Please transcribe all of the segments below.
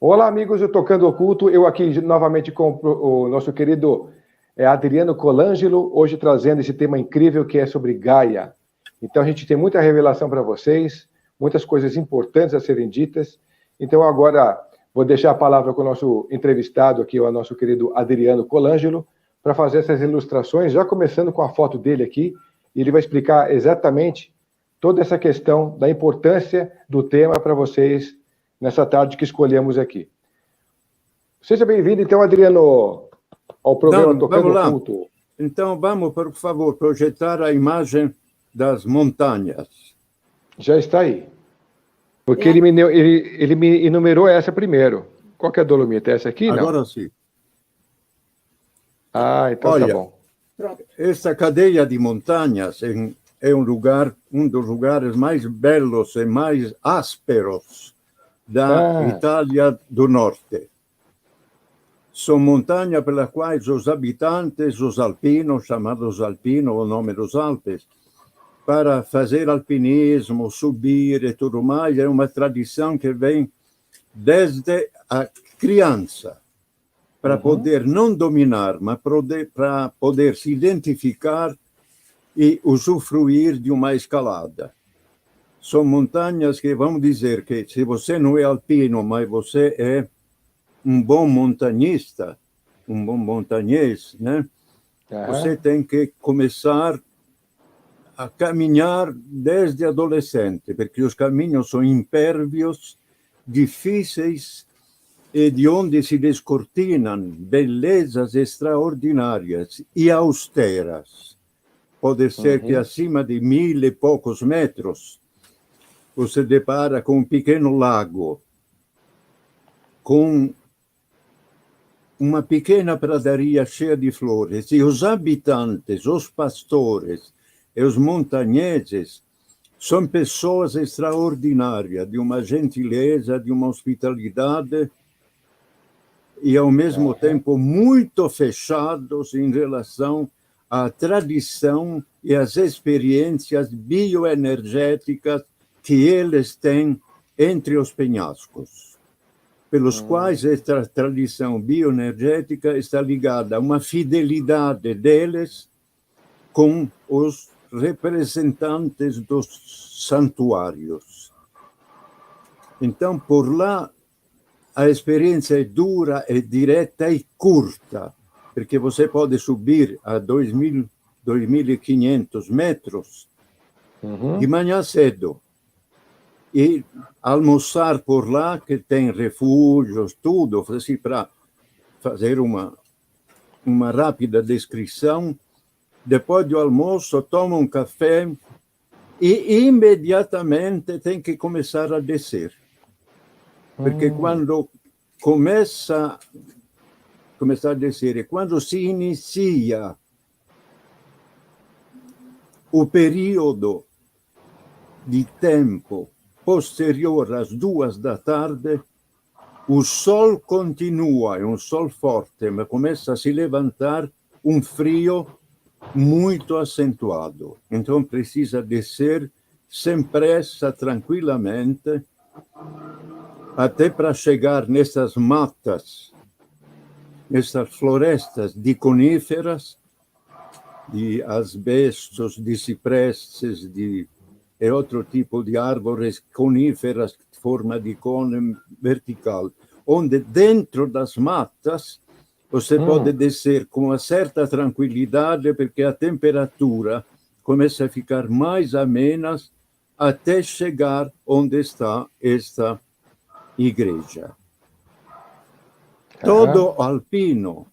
Olá, amigos do Tocando Oculto. Eu aqui novamente com o nosso querido Adriano Colangelo, hoje trazendo esse tema incrível que é sobre Gaia. Então, a gente tem muita revelação para vocês, muitas coisas importantes a serem ditas. Então, agora vou deixar a palavra com o nosso entrevistado aqui, o nosso querido Adriano Colangelo, para fazer essas ilustrações, já começando com a foto dele aqui, e ele vai explicar exatamente toda essa questão da importância do tema para vocês nessa tarde que escolhemos aqui. Seja bem-vindo, então, Adriano, ao programa Tocando Oculto. Então, vamos, por favor, projetar a imagem das montanhas. Já está aí. Porque ele me enumerou essa primeiro. Qual que é a Dolomita? Essa aqui, não? Agora sim. Ah, então olha, tá bom. Esta cadeia de montanhas é um dos lugares mais belos e mais ásperos da Itália do Norte. São montanhas pelas quais os habitantes, os alpinos, chamados alpinos, o nome dos Alpes, para fazer alpinismo, subir e tudo mais, é uma tradição que vem desde a criança, para poder não dominar, mas para poder se identificar e usufruir de uma escalada. São montanhas que, vamos dizer, que se você não é alpino, mas você é um bom montanhista, um bom montanhês, né? Você tem que começar a caminhar desde adolescente, porque os caminhos são impérvios, difíceis e de onde se descortinam belezas extraordinárias e austeras. Pode ser que acima de 1000 e poucos metros você depara com um pequeno lago, com uma pequena pradaria cheia de flores, e os habitantes, os pastores e os montanheses são pessoas extraordinárias, de uma gentileza, de uma hospitalidade, e ao mesmo tempo muito fechados em relação à tradição e às experiências bioenergéticas que eles têm entre os penhascos, pelos quais esta tradição bioenergética está ligada a uma fidelidade deles com os representantes dos santuários. Então, por lá, a experiência é dura, é direta e curta, porque você pode subir a 2.500 metros de manhã cedo e almoçar por lá, que tem refúgios, tudo, assim, para fazer uma rápida descrição. Depois do almoço, toma um café e imediatamente tem que começar a descer. Porque quando começa a descer, e quando se inicia o período de tempo posterior às 2 da tarde, o sol continua, é um sol forte, mas começa a se levantar um frio muito acentuado. Então precisa descer sem pressa, tranquilamente, até para chegar nessas matas, nessas florestas de coníferas, de asbestos, de cipresses, e outro tipo de árvores coníferas de forma de cone vertical, onde dentro das matas você pode descer com uma certa tranquilidade, porque a temperatura começa a ficar mais amena até chegar onde está esta igreja. Todo alpino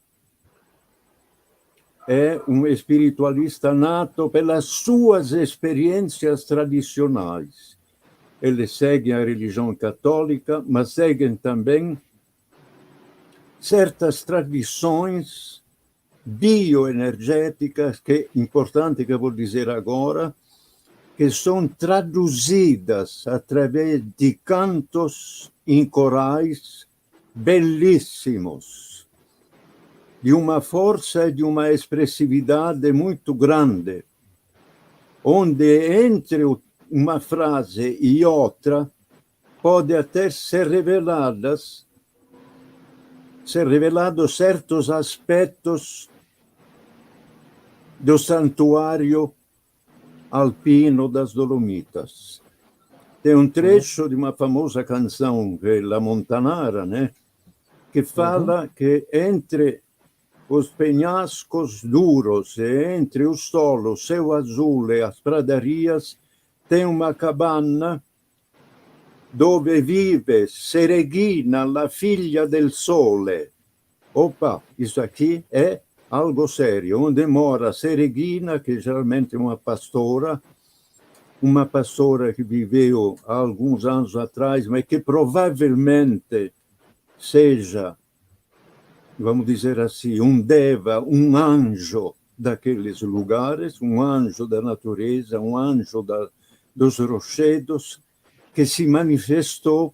é um espiritualista nato pelas suas experiências tradicionais. Eles seguem a religião católica, mas seguem também certas tradições bioenergéticas, que é importante que eu vou dizer agora, que são traduzidas através de cantos em corais belíssimos, de uma força e de uma expressividade muito grande, onde entre uma frase e outra pode até ser reveladas se revelado certos aspectos do santuário alpino das Dolomitas. Tem um trecho de uma famosa canção, que é La Montanara, né? Que fala que entre os penhascos duros e entre o solo, o céu azul e as pradarias, tem uma cabana dove vive Sereghina, la figlia del sole. Opa, isso aqui é algo sério. Onde mora Sereghina, que geralmente é uma pastora que viveu há alguns anos atrás, mas que provavelmente seja, vamos dizer assim, um deva, um anjo daqueles lugares, um anjo da natureza, um anjo dos rochedos, que se manifestou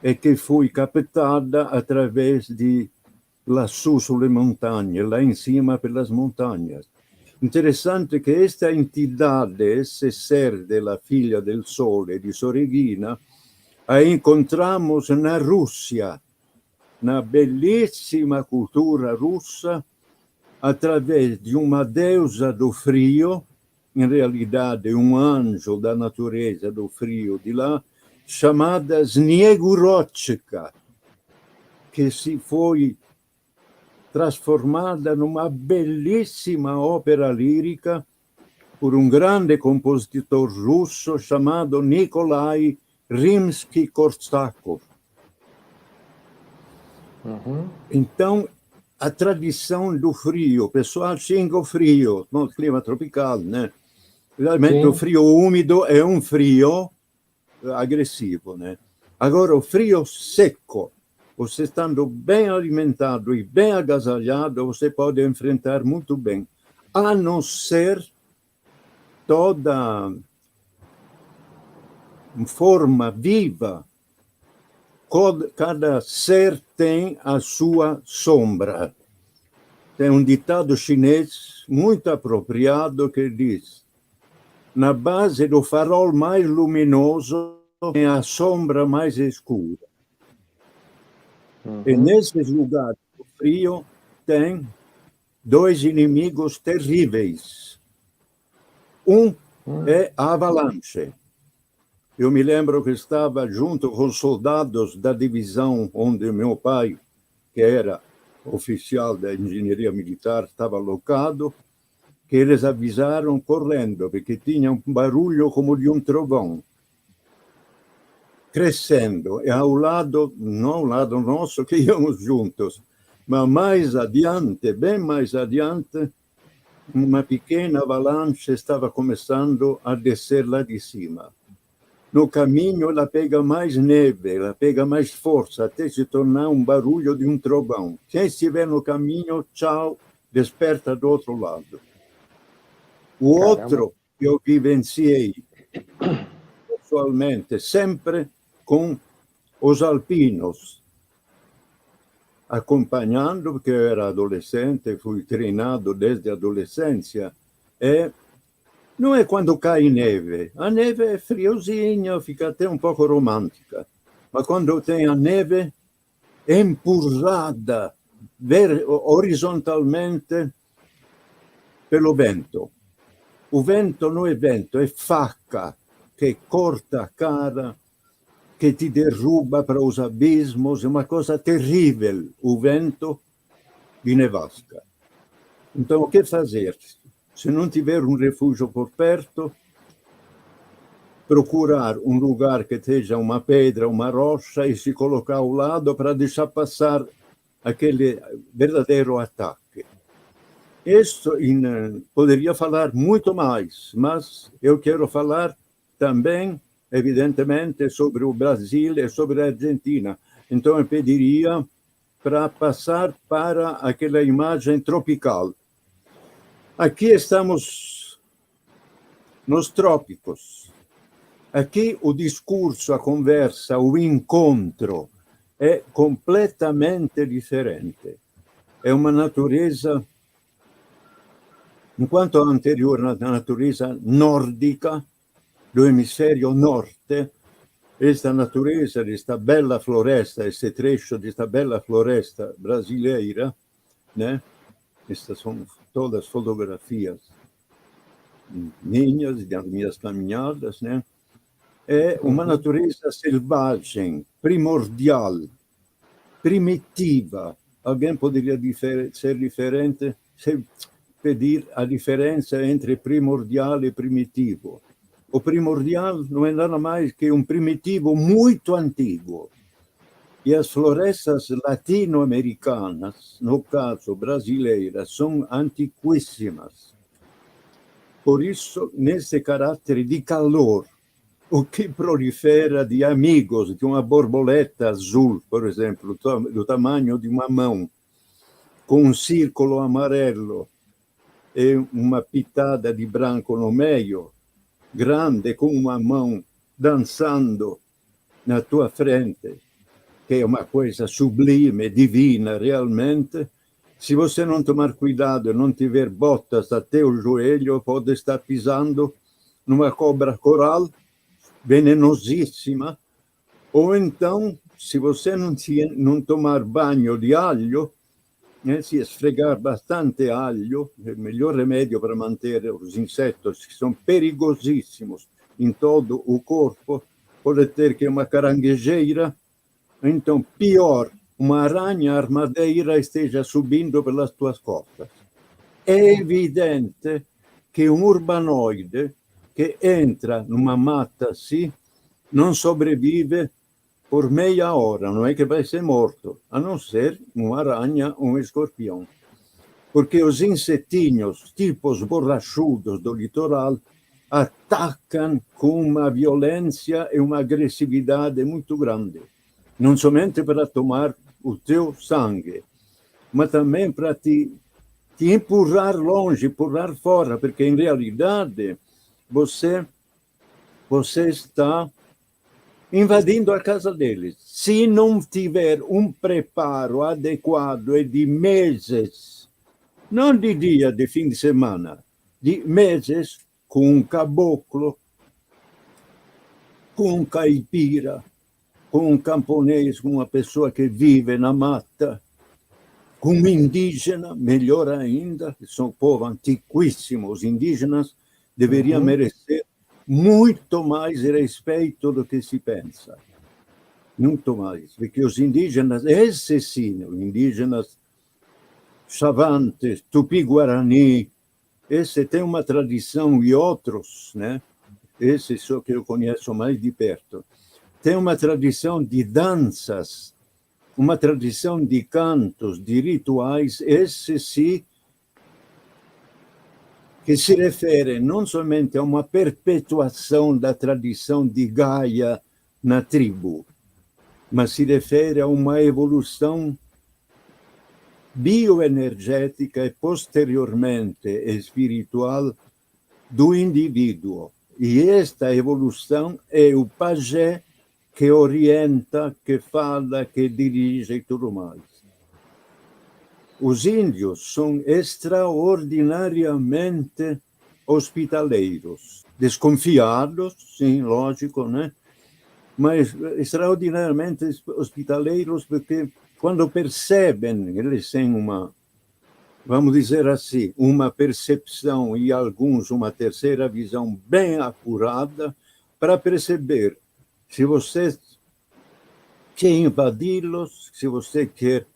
e que foi captada através de lassù sulle montanhe, lá em cima pelas montanhas. Interessante que esta entidade, esse ser della figlia del sole di Sereghina, a encontramos na Rússia, na belíssima cultura russa, através de uma deusa do frio, em realidade um anjo da natureza do frio de lá, chamada Sniegurochka, que se foi transformada numa belíssima ópera lírica por um grande compositor russo chamado Nikolai Rimsky-Korsakov. Então, a tradição do frio, o pessoal xinga o frio, no clima tropical, né? Realmente o frio úmido é um frio agressivo, né? Agora, o frio seco, você estando bem alimentado e bem agasalhado, você pode enfrentar muito bem, a não ser toda forma viva. Cada ser tem a sua sombra. Tem um ditado chinês muito apropriado que diz: na base do farol mais luminoso tem a sombra mais escura. E nesses lugares do frio tem dois inimigos terríveis. Um é a avalanche. Eu me lembro que estava junto com os soldados da divisão onde meu pai, que era oficial da engenharia militar, estava alocado, que eles avisaram correndo, porque tinha um barulho como de um trovão, crescendo. E ao lado, não ao lado nosso, que íamos juntos, mas mais adiante, bem mais adiante, uma pequena avalanche estava começando a descer lá de cima. No caminho, ela pega mais neve, ela pega mais força, até se tornar um barulho de um trovão. Quem estiver no caminho, tchau, desperta do outro lado. O outro que eu vivenciei pessoalmente, sempre com os alpinos, acompanhando, porque eu era adolescente, fui treinado desde a adolescência, não é quando cai neve. A neve é friozinha, fica até um pouco romântica. Mas quando tem a neve empurrada horizontalmente pelo vento. O vento não é vento, é faca que corta a cara, que te derruba para os abismos. É uma coisa terrível, o vento de nevasca. Então, o que fazer? Se não tiver um refúgio por perto, procurar um lugar que esteja uma pedra, uma rocha e se colocar ao lado para deixar passar aquele verdadeiro ataque. Isso poderia falar muito mais, mas eu quero falar também, evidentemente, sobre o Brasil e sobre a Argentina. Então, eu pediria para passar para aquela imagem tropical. Aqui estamos nos trópicos. Aqui o discurso, a conversa, o encontro é completamente diferente. É uma natureza, enquanto a anterior natureza nórdica, do hemisfério norte, esta natureza, esta bella floresta, este trecho de esta bella floresta brasileira, né? Estas são todas fotografias minhas, das minhas caminhadas, né? É uma natureza selvagem, primordial, primitiva. Alguém poderia ser diferente, pedir a diferença entre primordial e primitivo. O primordial não é nada mais que um primitivo muito antigo. E as florestas latino-americanas, no caso brasileiras, são antiquíssimas. Por isso, nesse caráter de calor, o que prolifera de amigos de uma borboleta azul, por exemplo, do tamanho de uma mão, com um círculo amarelo e uma pitada de branco no meio, grande, com uma mão dançando na tua frente, que é uma coisa sublime, divina, realmente. Se você não tomar cuidado e não tiver botas até o joelho, pode estar pisando numa cobra coral venenosíssima, ou então, se você não tomar banho de alho, né, se esfregar bastante alho, é o melhor remédio para manter os insetos, que são perigosíssimos em todo o corpo, pode ter que uma caranguejeira, então pior, uma aranha armadeira esteja subindo pelas tuas costas. É evidente que um urbanoide que entra numa mata assim, não sobrevive por meia hora, não é que vai ser morto, a não ser uma aranha ou um escorpião. Porque os insetinhos, tipos borrachudos do litoral, atacam com uma violência e uma agressividade muito grande. Não somente para tomar o teu sangue, mas também para te empurrar longe, empurrar fora, porque em realidade você está invadindo a casa deles. Se não tiver um preparo adequado e de meses, não de dia, de fim de semana, de meses, com um caboclo, com um caipira, com um camponês, com uma pessoa que vive na mata, com um indígena, melhor ainda, que são um povo antiquíssimo, os indígenas deveriam merecer muito mais respeito do que se pensa. Muito mais. Porque os indígenas, esses sim, indígenas chavantes, tupi-guarani, esse tem uma tradição, e outros, né? Esse só que eu conheço mais de perto. Tem uma tradição de danças, uma tradição de cantos, de rituais, esse sim, que se refere não somente a uma perpetuação da tradição de Gaia na tribo, mas se refere a uma evolução bioenergética e, posteriormente, espiritual do indivíduo. E esta evolução é o pajé que orienta, que fala, que dirige e tudo mais. Os índios são extraordinariamente hospitaleiros, desconfiados, sim, lógico, né? Mas extraordinariamente hospitaleiros, porque quando percebem, eles têm uma, vamos dizer assim, uma percepção e alguns uma terceira visão bem apurada para perceber se você quer invadi-los, se você quer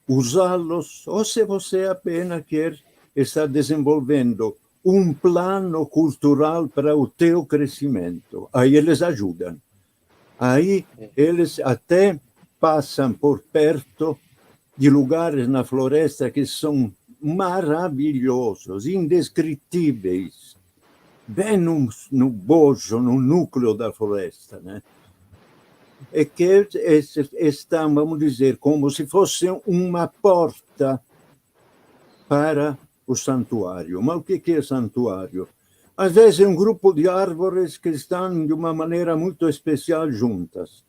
usá-los, ou se você apenas quer estar desenvolvendo um plano cultural para o teu crescimento. Aí eles ajudam. Aí eles até passam por perto de lugares na floresta que são maravilhosos, indescritíveis, bem no bojo, no núcleo da floresta, né? É que estão, vamos dizer, como se fosse uma porta para o santuário. Mas o que é santuário? Às vezes é um grupo de árvores que estão de uma maneira muito especial juntas.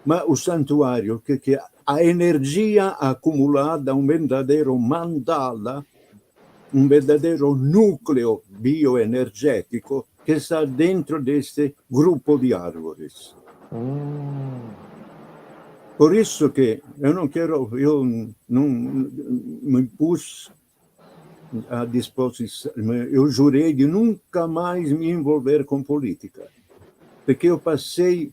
Mas o santuário, que é a energia acumulada, um verdadeiro mandala, um verdadeiro núcleo bioenergético que está dentro deste grupo de árvores. Por isso que eu não me pus à disposição, eu jurei de nunca mais me envolver com política, porque eu passei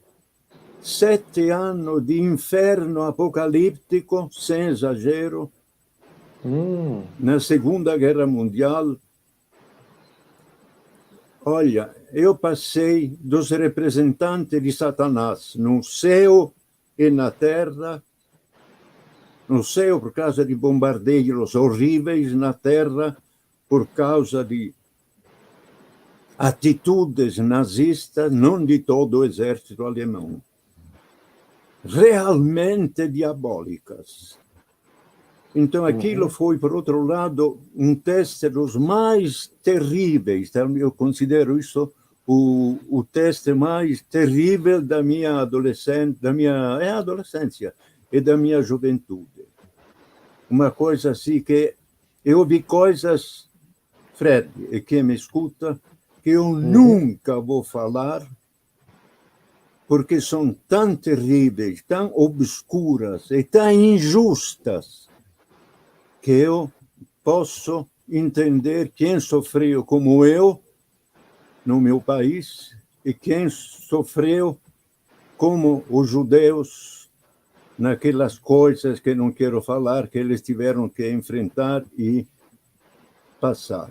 7 anos de inferno apocalíptico, sem exagero, na Segunda Guerra Mundial. Olha, eu passei dos representantes de Satanás no céu e na terra. No céu por causa de bombardeios horríveis, na terra por causa de atitudes nazistas, não de todo o exército alemão, realmente diabólicas. Então, aquilo foi, por outro lado, um teste dos mais terríveis. Eu considero isso o teste mais terrível da minha adolescência e da minha juventude. Uma coisa assim que eu vi coisas, Fred, e quem me escuta, que eu nunca vou falar, porque são tão terríveis, tão obscuras e tão injustas, que eu posso entender quem sofreu como eu no meu país e quem sofreu como os judeus naquelas coisas que não quero falar, que eles tiveram que enfrentar e passar.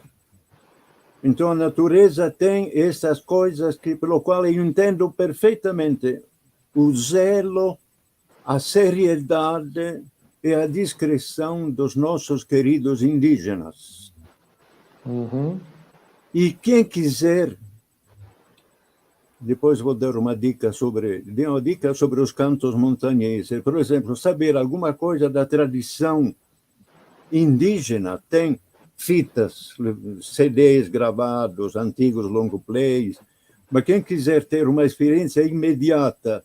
Então, a natureza tem essas coisas pelo qual eu entendo perfeitamente o zelo, a seriedade e a discrição dos nossos queridos indígenas. E quem quiser, depois vou dar uma dica sobre os cantos montanheses. Por exemplo, saber alguma coisa da tradição indígena, tem fitas, CDs gravados, antigos long plays, mas quem quiser ter uma experiência imediata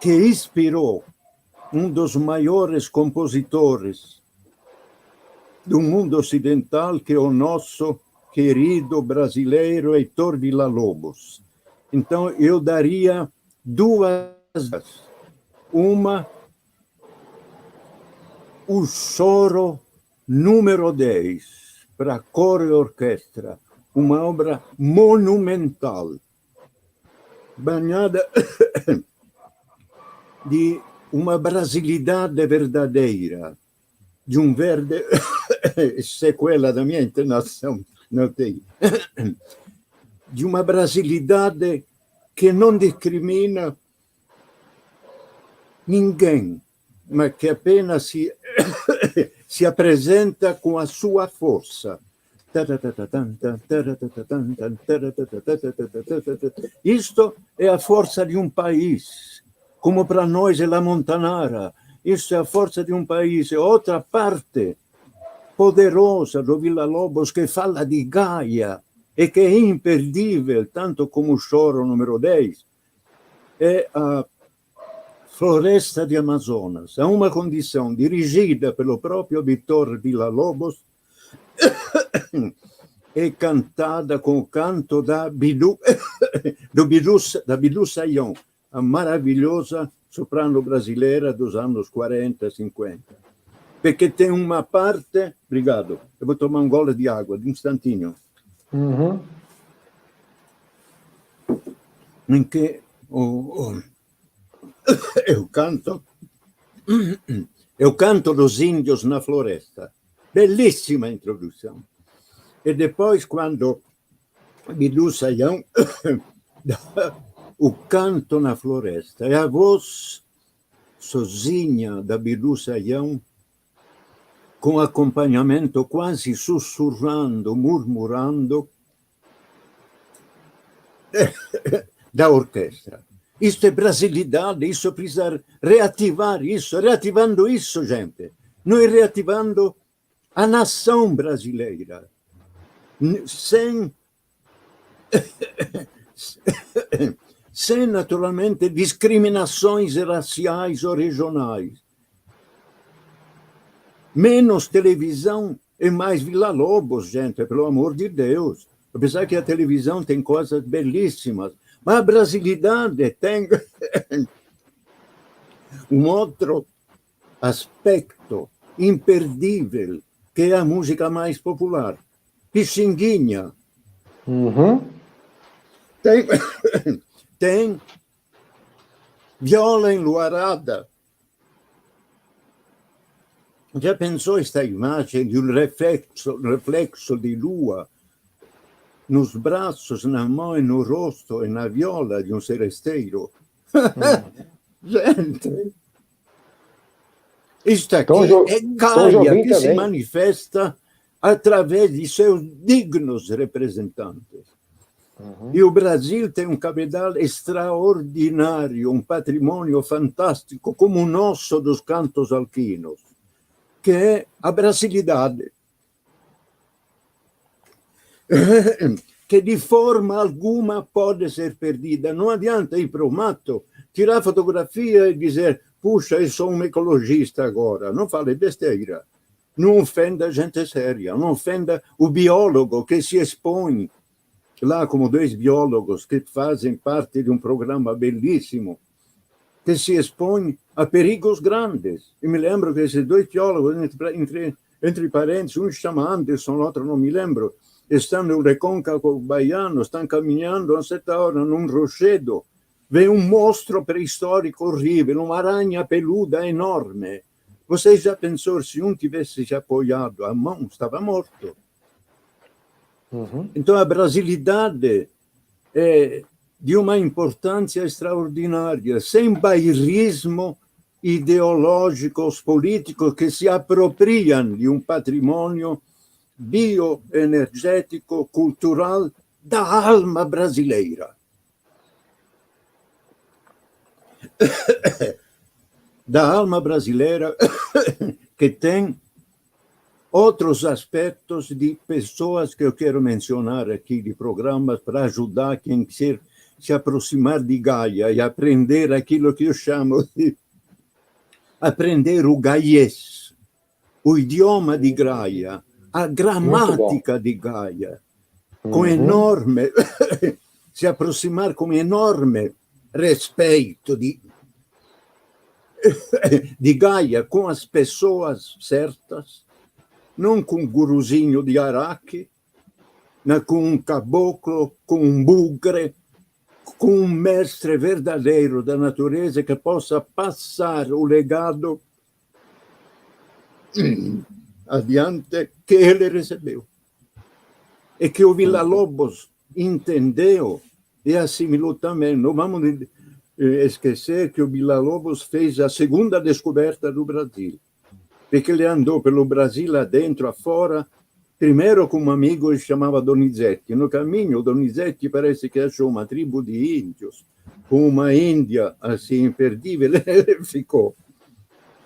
que inspirou um dos maiores compositores do mundo ocidental, que é o nosso querido brasileiro Heitor Villa-Lobos. Então, eu daria 2. Uma, o Choro número 10, para coro e orquestra, uma obra monumental, banhada de uma brasilidade verdadeira, de um verde, sequela da minha entonação, notei, de uma brasilidade que não discrimina ninguém, mas que apenas se apresenta com a sua força. Isto é a força de um país, como para nós é a Montanara. Isso é a força de um país. É outra parte poderosa do Villa-Lobos, que fala de Gaia e que é imperdível, tanto como o Choro número 10, é a Floresta de Amazonas. Há uma condição dirigida pelo próprio Victor Villa-Lobos e cantada com o canto da Bidu Sayão, a maravilhosa soprano brasileira dos anos 40, 50. Porque tem uma parte... Obrigado. Eu vou tomar um gole de água, de um instantinho. Em que eu canto dos índios na floresta. Bellissima introdução. E depois, quando Bidu Sayão dá o canto na floresta, é a voz sozinha da Bidu Sayão, com acompanhamento quase sussurrando, murmurando, da orquestra. Isso é brasilidade, isso precisa reativar isso, reativando isso, gente. Nós reativando a nação brasileira, sem naturalmente discriminações raciais ou regionais. Menos televisão e mais Villa-Lobos, gente, pelo amor de Deus. Apesar que a televisão tem coisas belíssimas, Mas a brasilidade tem um outro aspecto imperdível, que é a música mais popular. Pixinguinha. Tem viola enluarada. Já pensou esta imagem de um reflexo de lua nos braços, na mão e no rosto e na viola de um seresteiro? Gente, isto aqui é Gaia que se manifesta através de seus dignos representantes. E o Brasil tem um cabedal extraordinário, um patrimônio fantástico, como o nosso dos cantos alquinos, que é a brasilidade, que de forma alguma pode ser perdida. Não adianta ir para o mato, tirar fotografia e dizer: puxa, eu sou um ecologista agora. Não fale besteira. Não ofenda a gente séria, não ofenda o biólogo que se expõe lá, como dois biólogos que fazem parte de um programa belíssimo, que se expõe a perigos grandes. E me lembro que esses dois biólogos, entre parênteses, um chama Anderson, o outro não me lembro, estão no Recôncavo baiano, estão caminhando a certa hora num rochedo, vem um monstro pré-histórico horrível, uma aranha peluda enorme. Você já pensou, se um tivesse se apoiado a mão, estava morto. Então, a brasilidade é de uma importância extraordinária, sem bairrismo ideológicos políticos que se apropriam de um patrimônio bioenergético, cultural da alma brasileira. Da alma brasileira, que tem outros aspectos de pessoas que eu quero mencionar aqui, de programas para ajudar quem quer se aproximar de Gaia e aprender aquilo que eu chamo de aprender o gaiês, o idioma de Gaia, a gramática de Gaia, com enorme, se aproximar com enorme respeito de Gaia, com as pessoas certas, não com um guruzinho de Araque, não com um caboclo, com um bugre, com um mestre verdadeiro da natureza que possa passar o legado adiante que ele recebeu. E que o Villa-Lobos entendeu e assimilou também. Não vamos esquecer que o Villa-Lobos fez a segunda descoberta do Brasil, porque ele andou pelo Brasil adentro, afora, primeiro com um amigo que se chamava Donizetti. No caminho, Donizetti parece que achou uma tribo de índios, com uma Índia assim imperdível, ele ficou.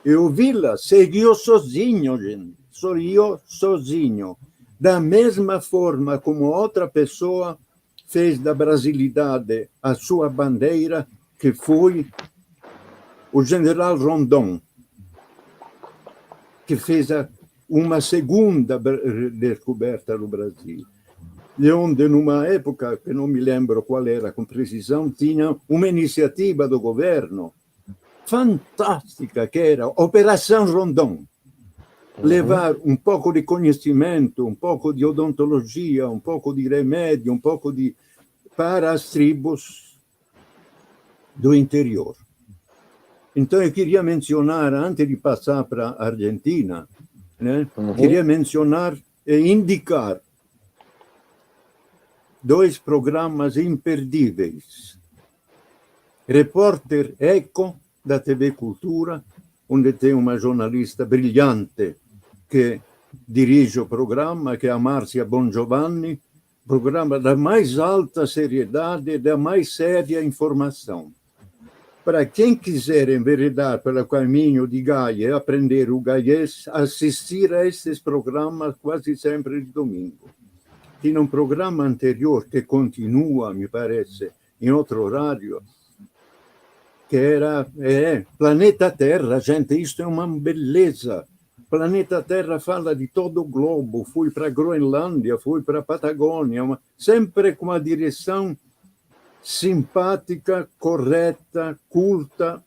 E o Villa seguiu sozinho, gente, seguiu sozinho, da mesma forma como outra pessoa fez da brasilidade a sua bandeira, que foi o general Rondon, que fez uma segunda descoberta no Brasil, de onde, numa época que não me lembro qual era com precisão, tinha uma iniciativa do governo fantástica, que era Operação Rondon. Levar um pouco de conhecimento, um pouco de odontologia, um pouco de remédio, um pouco de para as tribos do interior. Então, eu queria mencionar, antes de passar para a Argentina, né, queria mencionar e indicar dois programas imperdíveis. Repórter Eco, da TV Cultura, onde tem uma jornalista brilhante que dirige o programa, que é a Márcia Bongiovanni, programa da mais alta seriedade e da mais séria informação. Para quem quiser enveredar pelo caminho de Gaia e aprender o gaiês, assistir a esses programas quase sempre de domingo. Tinha um programa anterior que continua, me parece, em outro horário, que era Planeta Terra, gente, isto é uma beleza. Planeta Terra fala de todo o globo, fui para a Groenlândia, fui para a Patagônia, sempre com uma direção simpática, correta, culta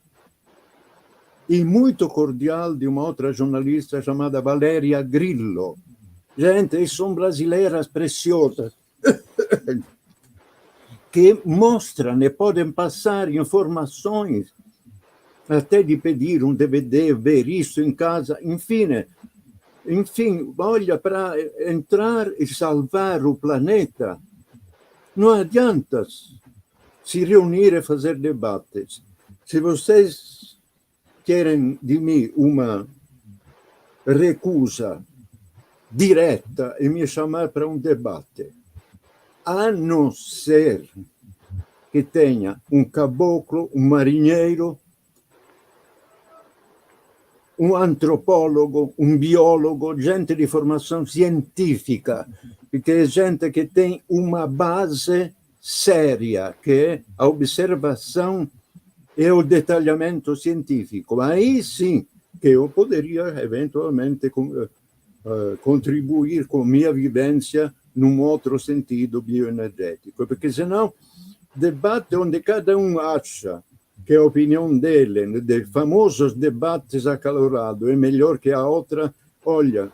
e muito cordial de uma outra jornalista chamada Valéria Grillo. Gente, são brasileiras preciosas que mostram e podem passar informações, até de pedir um DVD, ver isso em casa, enfim, olha, para entrar e salvar o planeta, não adianta se reunir e fazer debates. Se vocês querem de mim uma recusa direta e me chamar para um debate, a não ser que tenha um caboclo, um marinheiro, um antropólogo, um biólogo, gente de formação científica, porque é gente que tem uma base séria, que é a observação e o detalhamento científico. Aí sim que eu poderia eventualmente contribuir com minha vivência num outro sentido bioenergético, porque senão debate onde cada um acha que a opinião dele, de famosos debates acalorados, é melhor que a outra, olha,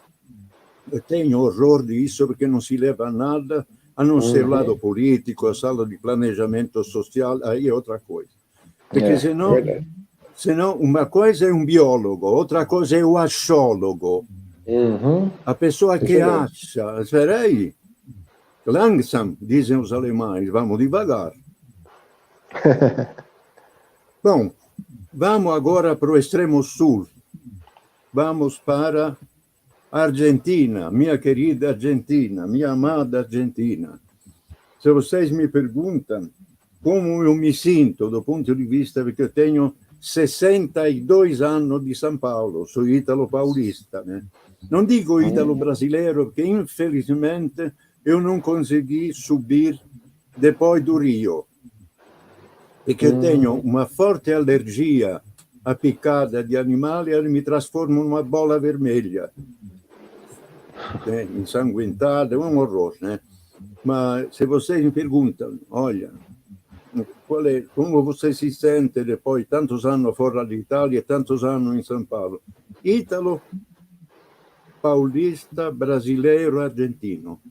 eu tenho horror disso porque não se leva a nada, a não ser o lado político, a sala de planejamento social, aí é outra coisa. Porque senão uma coisa é um biólogo, outra coisa é o achólogo. A pessoa que acha, espera aí, langsam, dizem os alemães, vamos devagar. Bom, vamos agora para o extremo sul. Vamos para a Argentina, minha querida Argentina, minha amada Argentina. Se vocês me perguntam como eu me sinto do ponto de vista, porque eu tenho 62 anos de São Paulo, sou ítalo-paulista, né? Não digo ítalo-brasileiro, porque infelizmente eu não consegui subir depois do Rio. Porque eu tenho uma forte alergia à picada de animal e ela me transforma numa bola vermelha. Ensanguentada, é um horror, né? Mas se vocês me perguntam, olha, como você se sente depois de tantos anos fora d'Itália e tantos anos em São Paulo? Ítalo, paulista, brasileiro, argentino.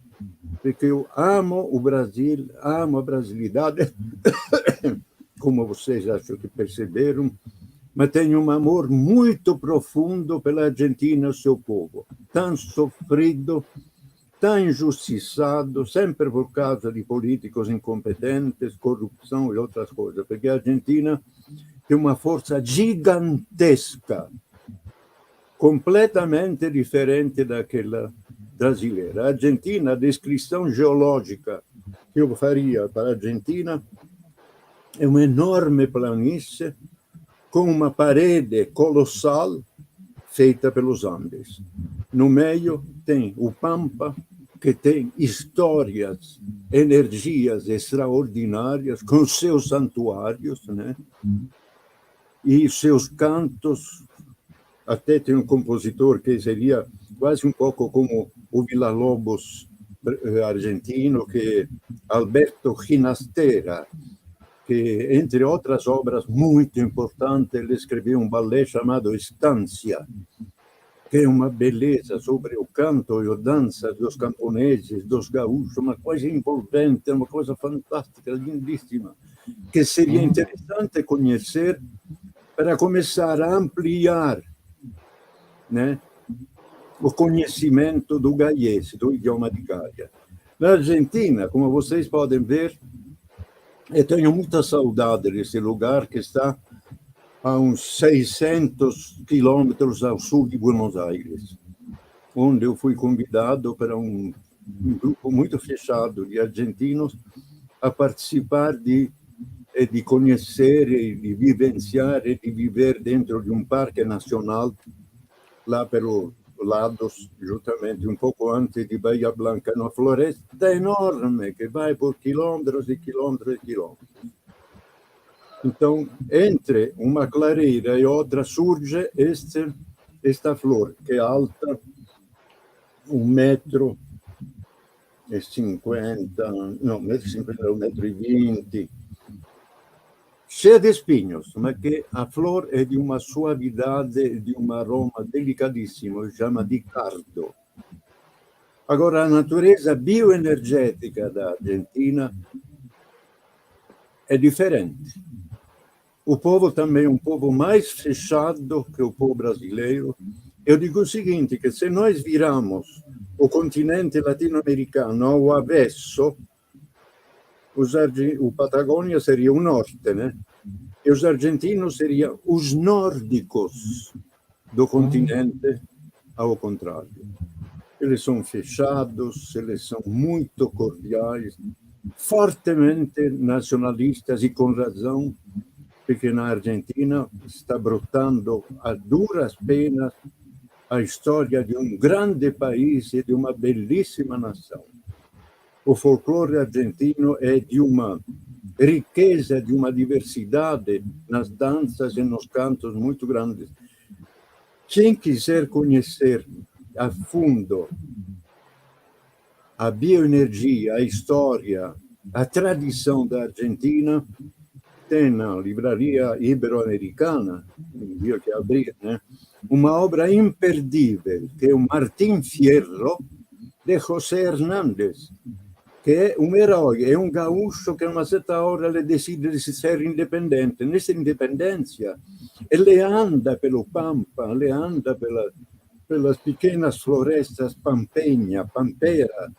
Porque eu amo o Brasil, amo a brasilidade, como vocês acham que perceberam, mas tenho um amor muito profundo pela Argentina e seu povo, tão sofrido, tão injustiçado, sempre por causa de políticos incompetentes, corrupção e outras coisas, porque a Argentina tem uma força gigantesca, completamente diferente daquela brasileira. A Argentina, a descrição geológica que eu faria para a Argentina é uma enorme planície com uma parede colossal feita pelos Andes. No meio tem o Pampa, que tem histórias, energias extraordinárias, com seus santuários, né? E seus cantos. Até tem um compositor que seria quase um pouco como o Villa-Lobos argentino, que é Alberto Ginastera, que, entre outras obras muito importantes, ele escreveu um ballet chamado Estância, que é uma beleza sobre o canto e a dança dos camponeses, dos gaúchos, uma coisa envolvente, uma coisa fantástica, lindíssima, que seria interessante conhecer para começar a ampliar, né, o conhecimento do gaiês, do idioma de Gaia. Na Argentina, como vocês podem ver, eu tenho muita saudade desse lugar que está a uns 600 quilômetros ao sul de Buenos Aires, onde eu fui convidado para um grupo muito fechado de argentinos a participar de conhecer e de vivenciar e de viver dentro de um parque nacional lá pelos lados, justamente um pouco antes de Bahia Blanca, uma floresta enorme que vai por quilômetros e quilômetros e quilômetros. Então, entre uma clareira e outra surge esta flor, que é alta 1,50 m, não, 1,50 m, 1,20 m, cheia de espinhos, mas que a flor é de uma suavidade, de um aroma delicadíssimo, chama de cardo. Agora, a natureza bioenergética da Argentina é diferente. O povo também é um povo mais fechado que o povo brasileiro. Eu digo o seguinte, que se nós viramos o continente latino-americano ao avesso, o Patagônia seria o norte, né? E os argentinos seriam os nórdicos do continente, ao contrário. Eles são fechados, eles são muito cordiais, fortemente nacionalistas e com razão, porque na Argentina está brotando a duras penas a história de um grande país e de uma belíssima nação. O folclore argentino é de uma riqueza, de uma diversidade nas danças e nos cantos muito grandes. Quem quiser conhecer a fundo a bioenergia, a história, a tradição da Argentina, tem na livraria ibero-americana, um dia que abri, né, uma obra imperdível, que é o Martín Fierro, de José Hernández, que é um herói, é um gaúcho que a uma certa hora ele decide de ser independente. Nessa independência, ele anda pelo Pampa, ele anda pelas pequenas florestas pampera.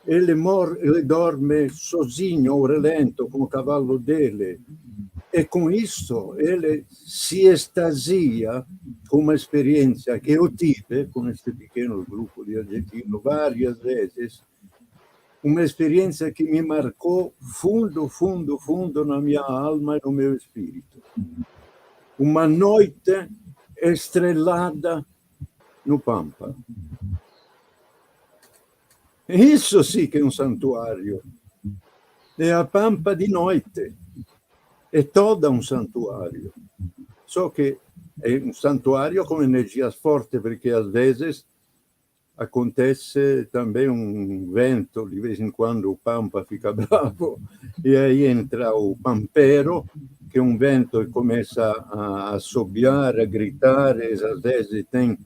Ele dorme sozinho ao relento com o cavalo dele. E com isso ele se extasia com uma experiência que eu tive com este pequeno grupo de argentinos várias vezes, uma experiência que me marcou fundo na minha alma e no meu espírito. Uma noite estrelada no Pampa. Isso sim que é um santuário. É a Pampa de noite. É todo um santuário. Só que é um santuário com energias fortes, porque às vezes acontece também um vento, de vez em quando o Pampa fica bravo, e aí entra o pampero, que é um vento que começa a assobiar, a gritar, e às vezes tem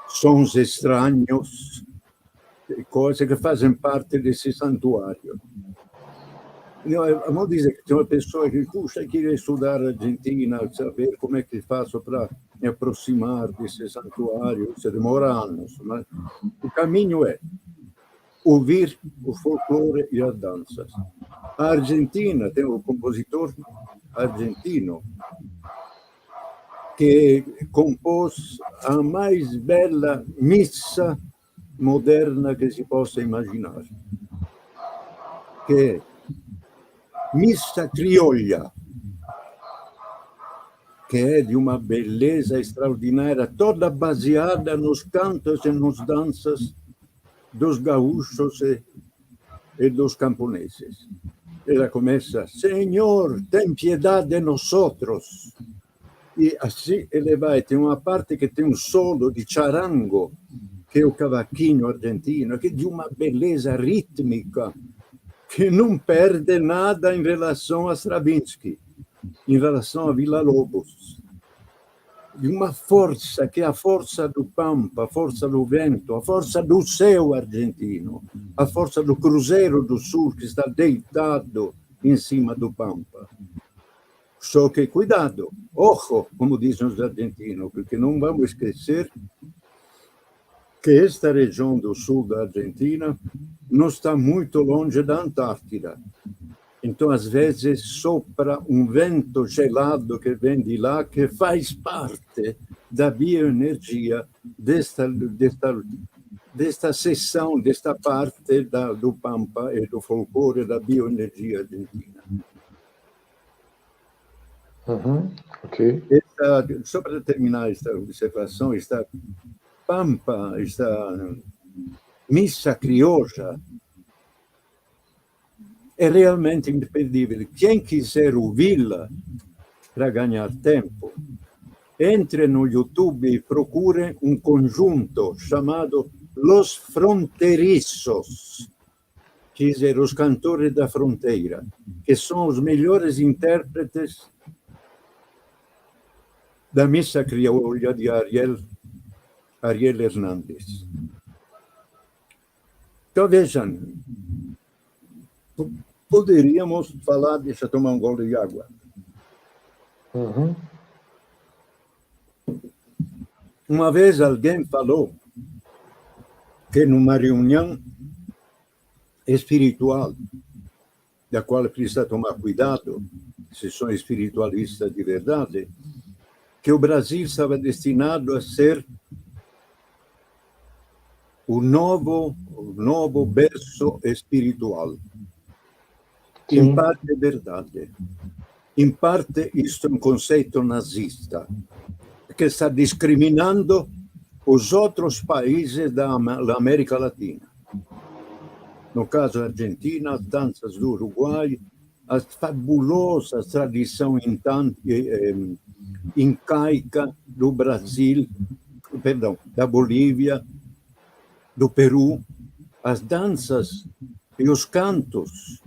sons estranhos, coisas que fazem parte desse santuário. Vamos dizer que tem uma pessoa que, puxa, queria estudar a Argentina, saber como é que faço para me aproximar desse santuário, isso demora anos, mas o caminho é ouvir o folclore e as danças. A Argentina tem um compositor argentino que compôs a mais bela missa moderna que se possa imaginar, que é Missa Criolla, que é de uma beleza extraordinária, toda baseada nos cantos e nas danças dos gaúchos e dos camponeses. Ela começa, Senhor, tem piedade de nós outros. E assim ele vai, tem uma parte que tem um solo de charango, que é o cavaquinho argentino, que é de uma beleza rítmica, que não perde nada em relação a Stravinsky, em relação a Villa-Lobos. De uma força, que é a força do Pampa, a força do vento, a força do céu argentino, a força do Cruzeiro do Sul, que está deitado em cima do Pampa. Só que, cuidado, ojo, como dizem os argentinos, porque não vamos esquecer que esta região do sul da Argentina não está muito longe da Antártida. Então, às vezes, sopra um vento gelado que vem de lá, que faz parte da bioenergia desta seção, desta parte do Pampa e do folclore da bioenergia argentina. Ok. Só para terminar esta observação, esta Pampa, esta missa criolla, é realmente imperdível. Quem quiser ouvi-la para ganhar tempo, entre no YouTube e procure um conjunto chamado Los Fronterizos, dizer, os cantores da fronteira, que são os melhores intérpretes da missa crioula de Ariel Hernández. Então, vejam, poderíamos falar, deixa eu tomar um gole de água. Uhum. Uma vez alguém falou que numa reunião espiritual, da qual precisa tomar cuidado, se são espiritualistas de verdade, que o Brasil estava destinado a ser o novo berço espiritual. Sim. Em parte é verdade. Em parte, isto é um conceito nazista, que está discriminando os outros países da América Latina. No caso da Argentina, as danças do Uruguai, a fabulosa tradição incaica do Brasil, perdão, da Bolívia, do Peru. As danças e os cantos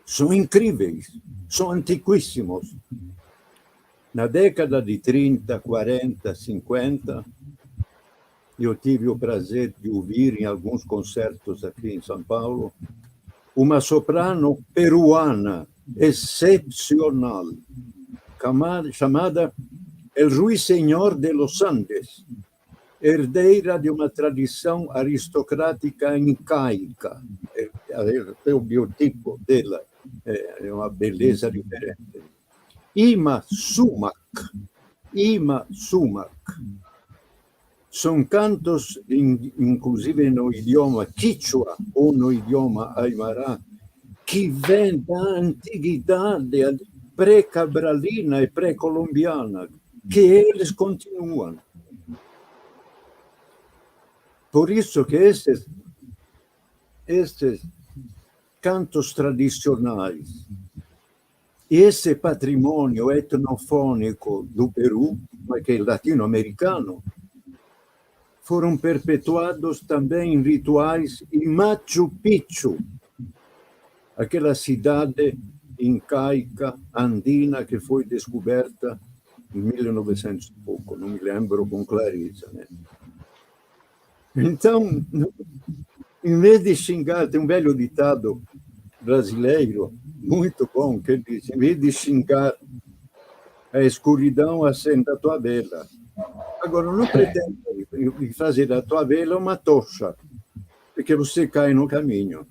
são incríveis, são antiquíssimos. Na década de 30, 40, 50, eu tive o prazer de ouvir em alguns concertos aqui em São Paulo uma soprano peruana excepcional, chamada El Ruiseñor de los Andes, herdeira de uma tradição aristocrática incaica. É o biotipo dela, é uma beleza diferente. Ima Sumac. São cantos, inclusive no idioma quichua ou no idioma aymara, que vêm da antiguidade pré-cabralina e pré-colombiana, que eles continuam. Por isso que estes cantos tradicionais, esse patrimônio etnofônico do Peru, mas que é latino-americano, foram perpetuados também em rituais em Machu Picchu, aquela cidade incaica, andina, que foi descoberta em 1900 e pouco, não me lembro com clareza, né? Então, em vez de xingar, tem um velho ditado brasileiro muito bom, que diz, em vez de xingar a escuridão, acenda a tua vela. Agora, não pretenda fazer da tua vela uma tocha, porque você cai no caminho.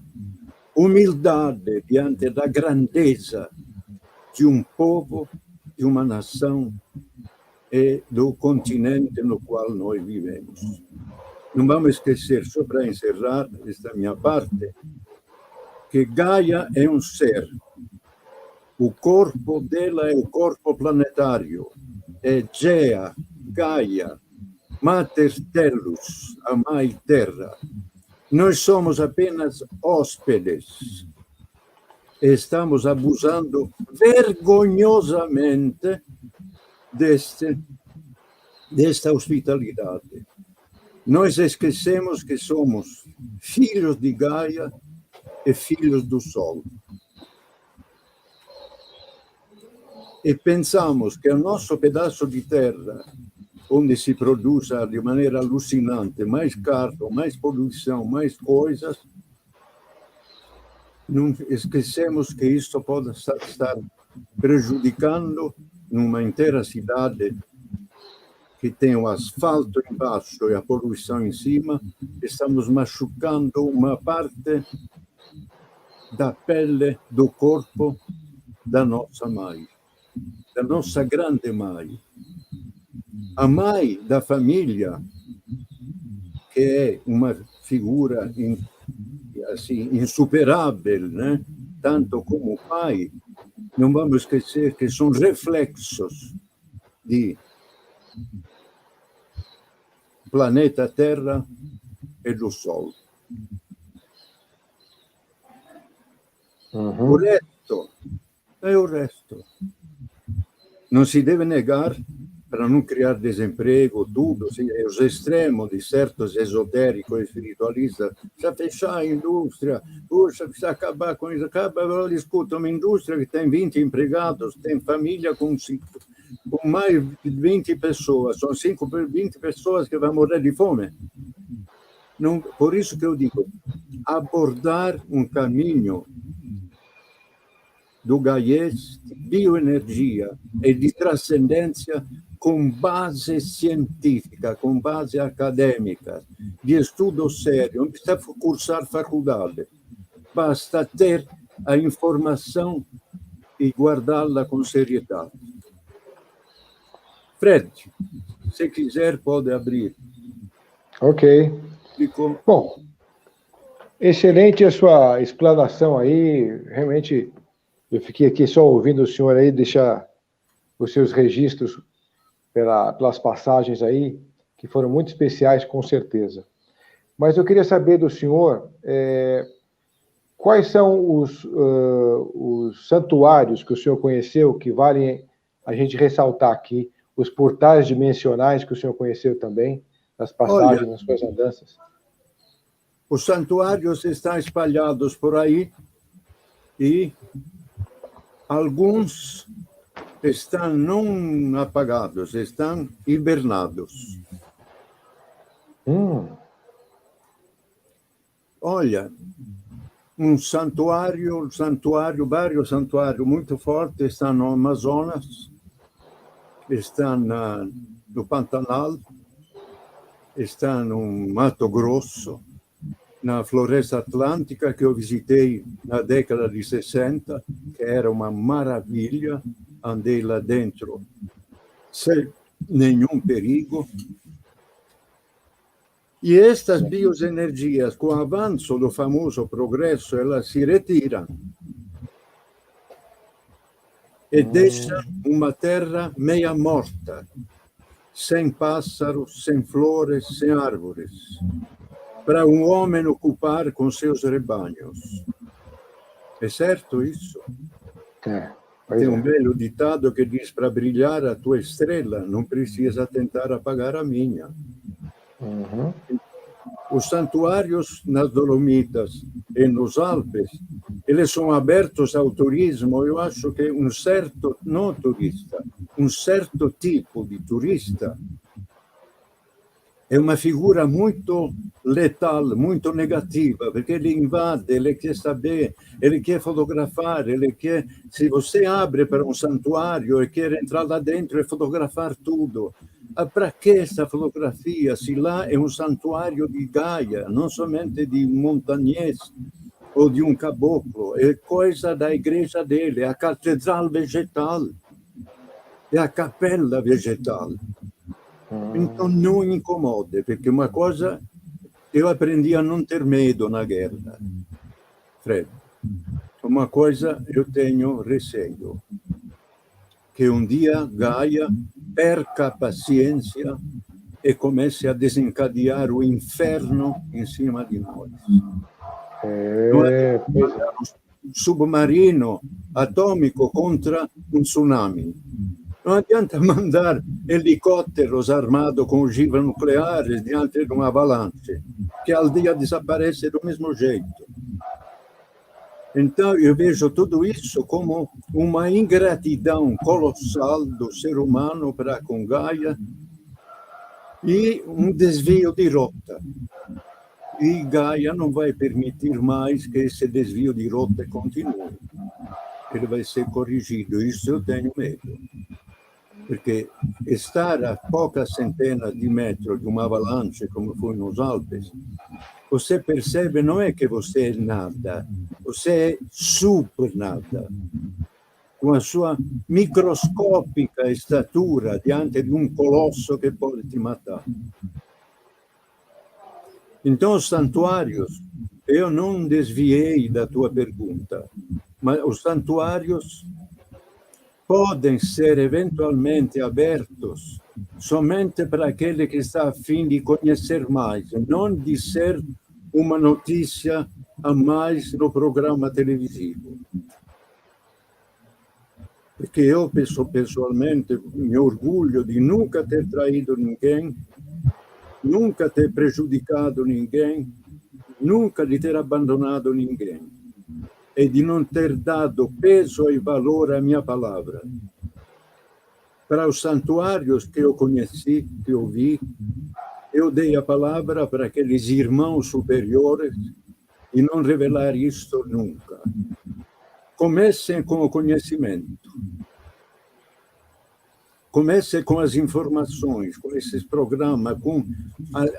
Humildade diante da grandeza de um povo, de uma nação e do continente no qual nós vivemos. Não vamos esquecer, só para encerrar esta minha parte, que Gaia é um ser. O corpo dela é o corpo planetário. É Gea, Gaia, Mater Tellus, a Mãe Terra. Nós somos apenas hóspedes. Estamos abusando vergonhosamente desta hospitalidade. Nós esquecemos que somos filhos de Gaia e filhos do Sol. E pensamos que o nosso pedaço de terra, onde se produz de maneira alucinante mais carro, mais poluição, mais coisas, não esquecemos que isso pode estar prejudicando numa inteira cidade que tem o asfalto embaixo e a poluição em cima. Estamos machucando uma parte da pele, do corpo da nossa mãe, da nossa grande mãe. A mãe da família, que é uma figura assim, insuperável, né? Tanto como o pai, não vamos esquecer que são reflexos de planeta Terra e do Sol. O resto é o resto. Não se deve negar para não criar desemprego, tudo, os extremos de certos esotéricos e espiritualistas, precisa fechar a indústria, puxa, precisa acabar com isso, olha, escuta, uma indústria que tem 20 empregados, tem família com mais de 20 pessoas, são 20 pessoas que vão morrer de fome. Não, por isso que eu digo, abordar um caminho do Gaiés de bioenergia e de transcendência com base científica, com base acadêmica, de estudo sério, não precisa cursar faculdade, basta ter a informação e guardá-la com seriedade. Fred, se quiser, pode abrir. Ok. Bom, excelente a sua explanação aí, realmente eu fiquei aqui só ouvindo o senhor aí deixar os seus registros pelas passagens aí, que foram muito especiais, com certeza. Mas eu queria saber do senhor quais são os santuários que o senhor conheceu que valem a gente ressaltar aqui, os portais dimensionais que o senhor conheceu também, nas passagens, nas suas andanças. Os santuários estão espalhados por aí e alguns estão não apagados, estão hibernados. Olha, vários santuários muito fortes estão no Amazonas, estão no Pantanal, estão no Mato Grosso, na Floresta Atlântica, que eu visitei na década de 60, que era uma maravilha, andei lá dentro sem nenhum perigo. E estas bioenergias, com o avanço do famoso progresso, elas se retiram e deixam uma terra meia morta, sem pássaros, sem flores, sem árvores, para um homem ocupar com seus rebanhos. É certo isso? Tem um belo ditado que diz: para brilhar a tua estrela, não precisa tentar apagar a minha. Os santuários nas Dolomitas e nos Alpes, eles são abertos ao turismo. Eu acho que um certo tipo de turista é uma figura muito letal, muito negativa, porque ele invade, ele quer saber, ele quer fotografar, ele quer... Se você abre para um santuário e quer entrar lá dentro e fotografar tudo, para que essa fotografia, se lá é um santuário de Gaia, não somente de um montanhês ou de um caboclo, é coisa da igreja dele, é a catedral vegetal, é a capela vegetal. Então não incomode, porque uma coisa, eu aprendi a não ter medo na guerra, Fred. Uma coisa eu tenho receio, que um dia Gaia perca a paciência e comece a desencadear o inferno em cima de nós. Não é um submarino atômico contra um tsunami. Não adianta mandar helicópteros armados com ogivas nucleares diante de uma avalanche, que a aldeia desaparece do mesmo jeito. Então, eu vejo tudo isso como uma ingratidão colossal do ser humano para com Gaia e um desvio de rota. E Gaia não vai permitir mais que esse desvio de rota continue. Ele vai ser corrigido, isso eu tenho medo. Porque estar a poucas centenas de metros de uma avalanche, como foi nos Alpes, você percebe, não é que você é nada, você é super nada. Com a sua microscópica estatura diante de um colosso que pode te matar. Então, os santuários, eu não desviei da tua pergunta, mas os santuários podem ser eventualmente abertos somente para aquele que está a fim de conhecer mais, não de ser uma notícia a mais no programa televisivo. Perché io pessoalmente mi orgoglio di nunca ter traído ninguém, nunca ter prejudicado ninguém, nunca di ter abbandonato ninguém e di non ter dado peso e valore à minha palavra. Para os santuários que eu conheci, que eu vi, eu dei a palavra para aqueles irmãos superiores e não revelar isto nunca. Comecem com o conhecimento. Comece com as informações, com esses programas, com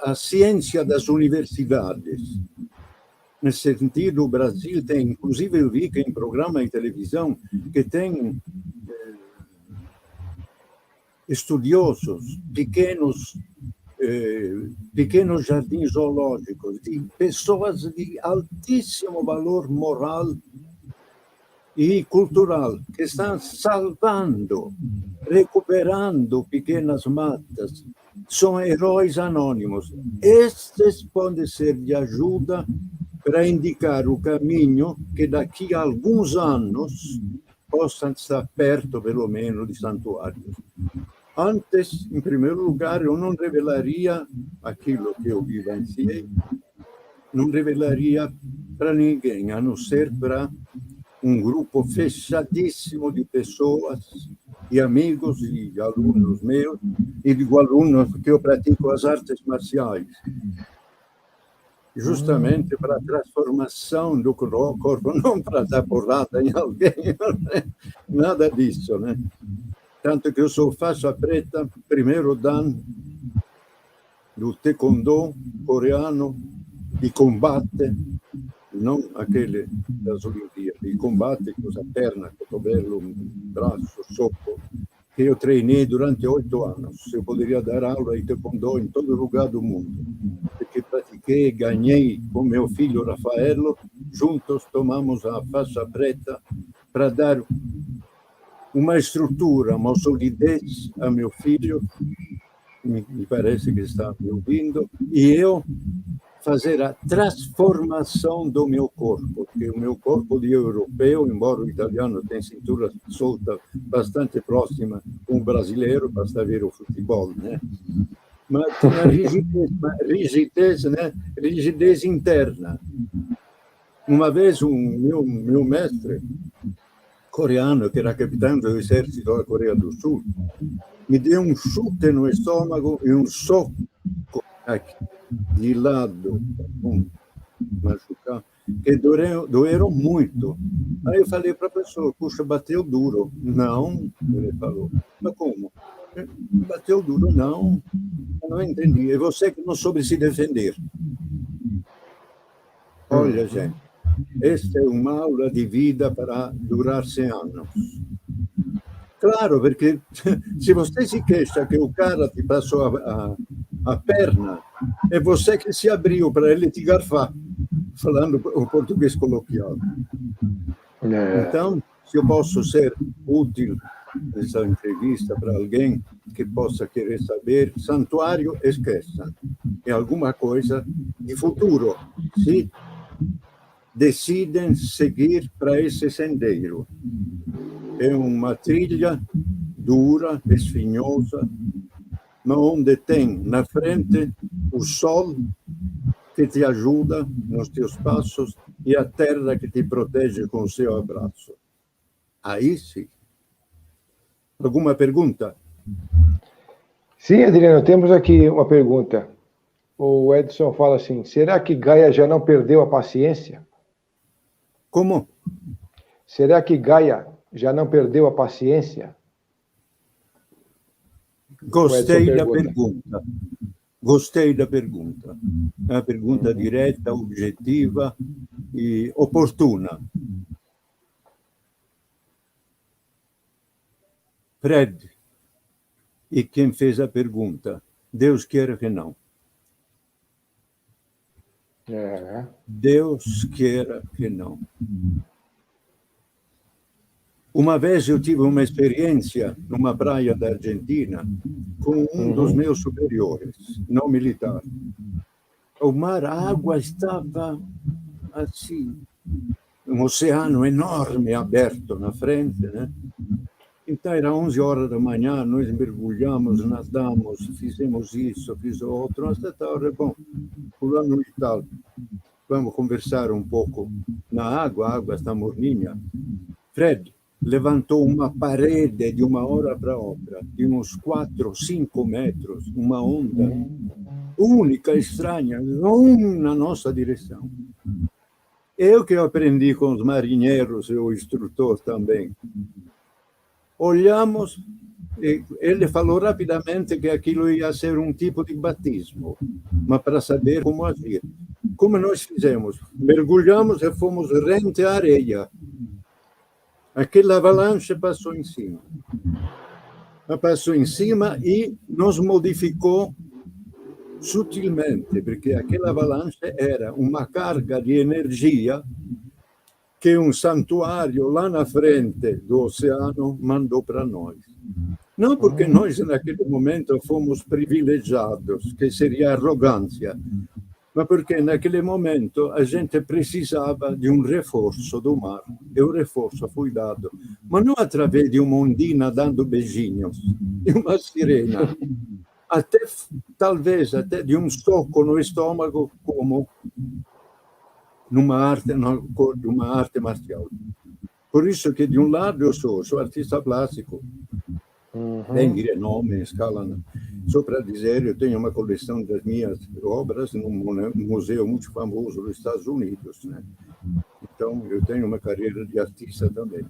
a ciência das universidades. Nesse sentido, o Brasil tem, inclusive eu vi que em programa em televisão, que tem estudiosos, pequenos jardins zoológicos, de pessoas de altíssimo valor moral e cultural, que estão salvando, recuperando pequenas matas, são heróis anônimos. Estes podem ser de ajuda para indicar o caminho que daqui a alguns anos possam estar perto, pelo menos, de santuários. Antes, em primeiro lugar, eu não revelaria aquilo que eu vivenciei, não revelaria para ninguém, a não ser para um grupo fechadíssimo de pessoas e amigos e alunos meus, e digo alunos que eu pratico as artes marciais, justamente para a transformação do corpo, não para dar porrada em alguém, nada disso, né? Tanto que eu sou faixa preta, primeiro dan do taekwondo coreano de combate, não aquele das Olimpíadas, de combate com a perna, cotovelo, braço, soco, que eu treinei durante 8 anos. Eu poderia dar aula de taekwondo em todo lugar do mundo, porque pratiquei, ganhei com meu filho Rafaelo, juntos tomamos a faixa preta para dar uma estrutura, uma solidez a meu filho, me parece que está me ouvindo, e eu fazer a transformação do meu corpo, porque o meu corpo de europeu, embora o italiano tenha cintura solta bastante próxima com o brasileiro, basta ver o futebol, né? Mas tinha rigidez, né? Rigidez interna. Uma vez meu mestre coreano, que era capitão do exército da Coreia do Sul, me deu um chute no estômago e um soco aqui, de lado, machucar, que doeram muito. Aí eu falei para a pessoa, puxa, bateu duro. Não, ele falou. Mas como? Bateu duro? Não. Eu não entendi. É você que não soube se defender. Olha, gente, esta é uma aula de vida para durar 100 anos. Claro, porque se você se queixa que o cara te passou a perna, é você que se abriu para ele te garfar, falando o português coloquial. Então, se eu posso ser útil nessa entrevista para alguém que possa querer saber, santuário, esqueça. É alguma coisa de futuro. Se decidem seguir para esse sendeiro. É uma trilha dura, espinhosa, mas onde tem na frente o sol que te ajuda nos teus passos e a terra que te protege com o seu abraço. Aí sim. Alguma pergunta? Sim, Adriano, temos aqui uma pergunta. O Edson fala assim, será que Gaia já não perdeu a paciência? Como? Será que Gaia já não perdeu a paciência? Gostei da pergunta. Gostei da pergunta. É uma pergunta direta, objetiva e oportuna. Fred, e quem fez a pergunta, Deus queira que não. Deus queira que não. Uma vez eu tive uma experiência numa praia da Argentina com um dos meus superiores, não militar. O mar, a água estava assim, um oceano enorme aberto na frente, né? Então, era 11 horas da manhã, nós mergulhamos, nadamos, fizemos isso, fiz outro, até tarde, bom, fulano e tal, vamos conversar um pouco na água, a água está morninha. Fred levantou uma parede de uma hora para outra, de uns 4, 5 metros, uma onda única, estranha, na nossa direção. Eu que aprendi com os marinheiros e o instrutor também. Olhamos, e ele falou rapidamente que aquilo ia ser um tipo de batismo, mas para saber como agir. Como nós fizemos? Mergulhamos e fomos rente à areia. Aquela avalanche passou em cima. Passou em cima e nos modificou sutilmente, porque aquela avalanche era uma carga de energia que um santuário lá na frente do oceano mandou para nós. Não porque nós, naquele momento, fomos privilegiados, que seria arrogância, mas porque naquele momento a gente precisava de um reforço do mar, e o reforço foi dado, mas não através de uma ondina dando beijinhos, de uma sirena, até talvez até de um soco no estômago, como numa arte marcial. Por isso que, de um lado, eu sou artista plástico, bem de renome, em escala. Só para dizer, eu tenho uma coleção das minhas obras num museu muito famoso nos Estados Unidos, né? Então, eu tenho uma carreira de artista também.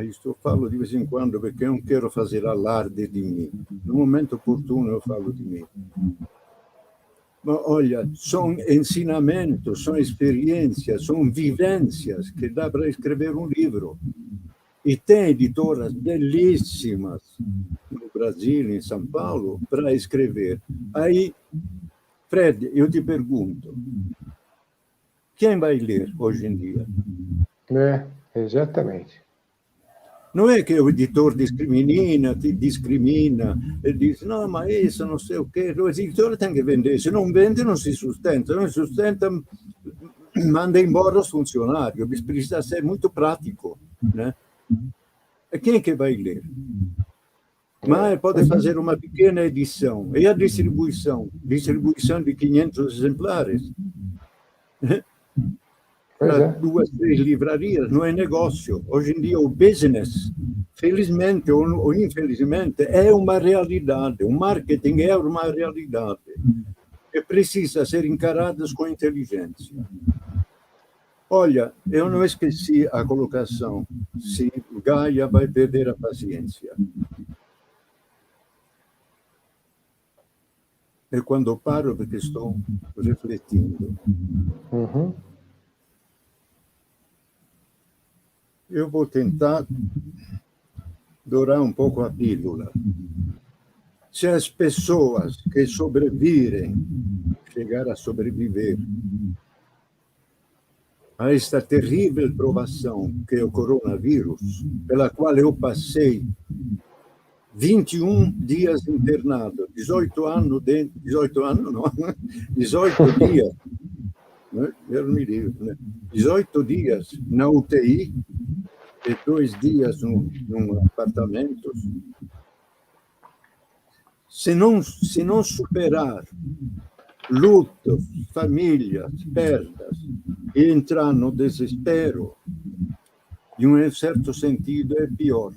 Isso eu falo de vez em quando, porque eu não quero fazer alarde de mim. No momento oportuno, eu falo de mim. Mas, olha, são ensinamentos, são experiências, são vivências que dá para escrever um livro. E tem editoras belíssimas no Brasil, em São Paulo, para escrever. Aí, Fred, eu te pergunto, quem vai ler hoje em dia? Exatamente. Não é que o editor discrimina, ele diz, não, mas isso não sei o quê. O editor tem que vender, se não vende não se sustenta, não se sustenta, manda embora os funcionários, precisa ser muito prático, né? E quem é que vai ler? Mas pode fazer uma pequena edição, e a distribuição de 500 exemplares, para 2, 3 livrarias, não é negócio. Hoje em dia, o business, felizmente ou infelizmente, é uma realidade. O marketing é uma realidade que precisa ser encarada com inteligência. Olha, eu não esqueci a colocação, se Gaia vai perder a paciência. É quando eu paro, porque estou refletindo. Eu vou tentar dourar um pouco a pílula. Se as pessoas que sobrevirem, chegar a sobreviver a esta terrível provação que é o coronavírus, pela qual eu passei 21 dias internado, 18 dias, eu me livro, né? 18 dias na UTI e 2 dias num apartamento. Se não superar lutos, famílias, perdas, e entrar no desespero, em um certo sentido, é pior.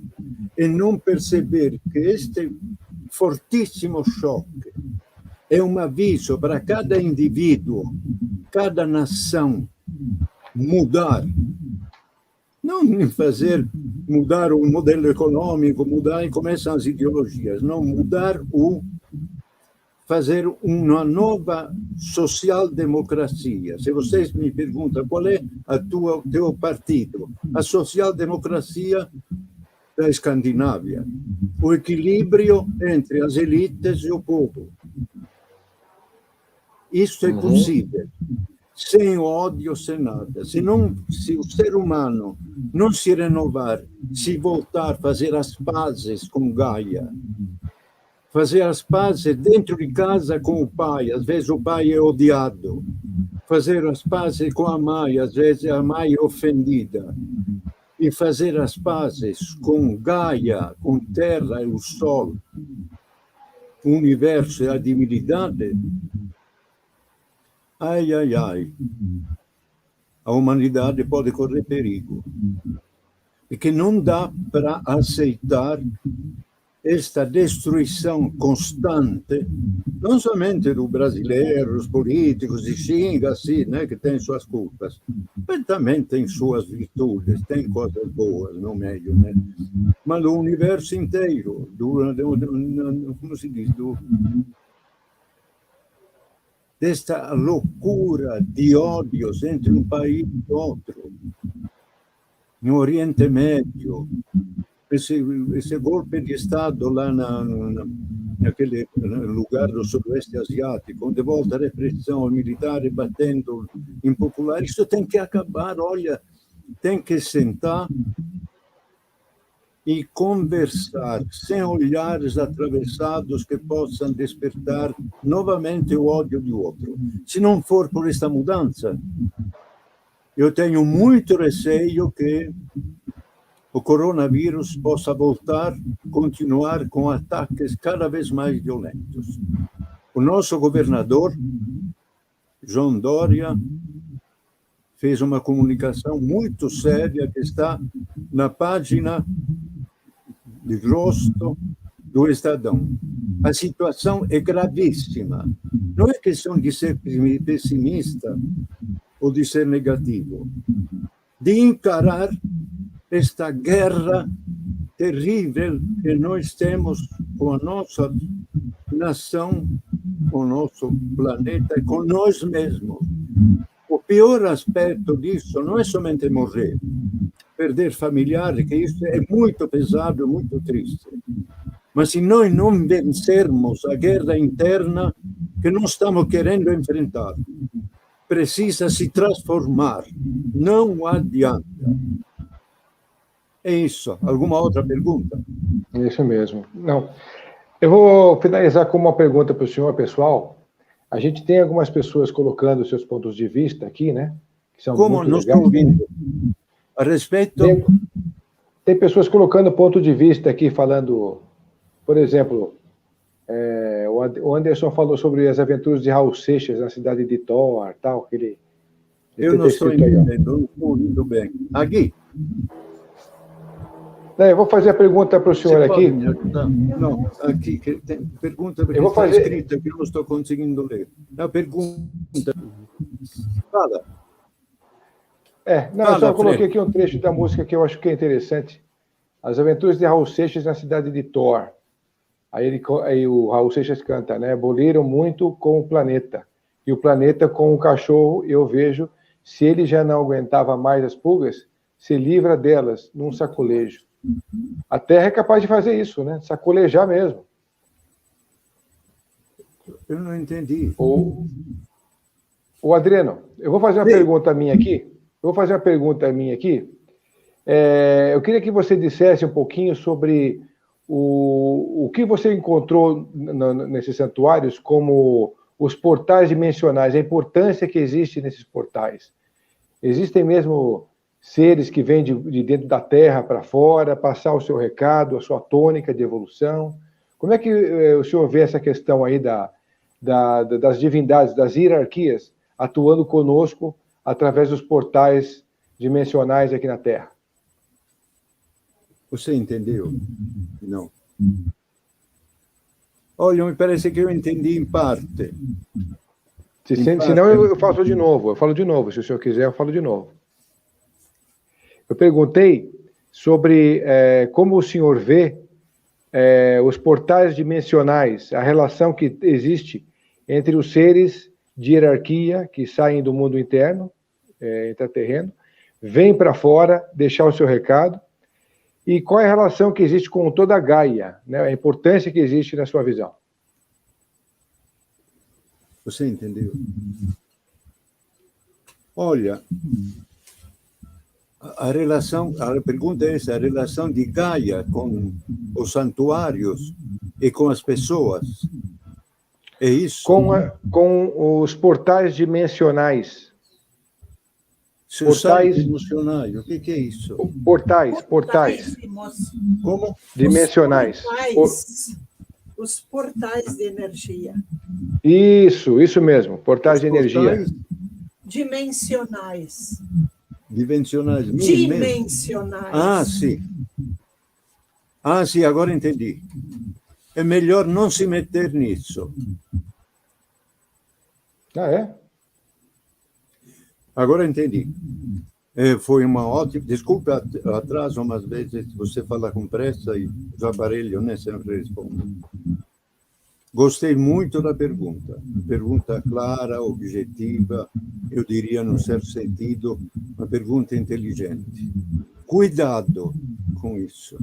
E não perceber que este fortíssimo choque é um aviso para cada indivíduo, cada nação, mudar. Não fazer mudar o modelo econômico, mudar e começam as ideologias, não mudar fazer uma nova social-democracia. Se vocês me perguntam qual é o teu partido, a social-democracia da Escandinávia, o equilíbrio entre as elites e o povo. Isso é possível, sem ódio, sem nada. Se o ser humano não se renovar, se voltar a fazer as pazes com Gaia, fazer as pazes dentro de casa com o pai, às vezes o pai é odiado, fazer as pazes com a mãe, às vezes a mãe é ofendida, e fazer as pazes com Gaia, com Terra e o Sol, o universo e a divindade, ai, ai, ai, a humanidade pode correr perigo. Porque não dá para aceitar esta destruição constante, não somente do brasileiro, os políticos, e xinga assim, né, que tem suas culpas, mas também tem suas virtudes, tem coisas boas no meio, né? Mas o universo inteiro, como se diz, desta loucura de ódios entre um país e outro, no Oriente Médio, esse golpe de Estado lá naquele lugar do Sudoeste Asiático, onde volta a repressão militar batendo em popular, isso tem que acabar, olha, tem que sentar e conversar, sem olhares atravessados que possam despertar novamente o ódio do outro. Se não for por esta mudança, eu tenho muito receio que o coronavírus possa voltar, continuar com ataques cada vez mais violentos. O nosso governador, João Dória, fez uma comunicação muito séria que está na página de rosto do Estadão. A situação é gravíssima. Não é questão de ser pessimista ou de ser negativo, de encarar esta guerra terrível que nós temos com a nossa nação, com o nosso planeta, com nós mesmos. O pior aspecto disso não é somente morrer, perder familiares, que isso é muito pesado, muito triste. Mas se nós não vencermos a guerra interna que nós estamos querendo enfrentar, precisa se transformar, não adianta. É isso. Alguma outra pergunta? Isso mesmo. Não. Eu vou finalizar com uma pergunta para o senhor, pessoal. A gente tem algumas pessoas colocando seus pontos de vista aqui, né? Que são como muito não legais. Estou ouvindo? A respeito... Tem pessoas colocando ponto de vista aqui, falando, por exemplo, o Anderson falou sobre as aventuras de Raul Seixas na cidade de Thor, tal, que ele eu não estou entendendo, não estou ouvindo bem. Aqui. Eu vou fazer a pergunta para o senhor aqui. Não, aqui tem pergunta porque está escrita que eu não estou conseguindo ler. A pergunta. Fala. Eu só coloquei aqui um trecho da música que eu acho que é interessante. As aventuras de Raul Seixas na cidade de Thor. Aí o Raul Seixas canta, né? Boliram muito com o planeta. E o planeta com o cachorro, eu vejo, se ele já não aguentava mais as pulgas, se livra delas num sacolejo. A Terra é capaz de fazer isso, né? Sacolejar mesmo. Eu não entendi. O Adriano, eu vou fazer uma pergunta minha aqui. Eu queria que você dissesse um pouquinho sobre o que você encontrou nesses santuários como os portais dimensionais, a importância que existe nesses portais. Existem mesmo seres que vêm de dentro da Terra para fora, passar o seu recado, a sua tônica de evolução. Como é que o senhor vê essa questão aí das divindades, das hierarquias, atuando conosco através dos portais dimensionais aqui na Terra? Você entendeu? Não. Olha, me parece que eu entendi em parte. Senão eu faço de novo. Eu falo de novo. Se o senhor quiser, eu falo de novo. Eu perguntei sobre como o senhor vê os portais dimensionais, a relação que existe entre os seres de hierarquia que saem do mundo interno, intraterreno, vêm para fora deixar o seu recado, e qual é a relação que existe com toda a Gaia, né? A importância que existe na sua visão. Você entendeu? Olha, a pergunta é essa, a relação de Gaia com os santuários e com as pessoas. É isso? Com os portais dimensionais. Portais emocionais. O que é isso? Portais. Como? Dimensionais. Os portais de energia. Isso mesmo. Portais de energia. Dimensionais. Dimensionais. Dimensionais. Sim, agora entendi. É melhor não se meter nisso. Ah, é? Agora entendi. Foi uma ótima... Desculpa atraso, mas às vezes você fala com pressa e os aparelhos nem sempre respondem. Gostei muito da pergunta. Pergunta clara, objetiva, eu diria, num certo sentido, uma pergunta inteligente. Cuidado com isso.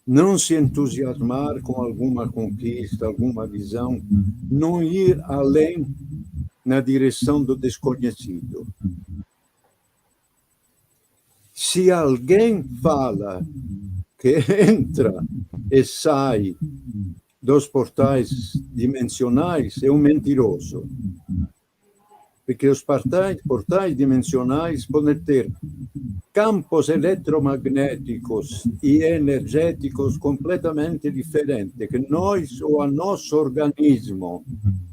Não se entusiasmar com alguma conquista, alguma visão, não ir além na direção do desconhecido. Se alguém fala que entra e sai dos portais dimensionais, é um mentiroso. Porque os portais dimensionais podem ter campos eletromagnéticos e energéticos completamente diferentes, que nós, ou a nosso organismo,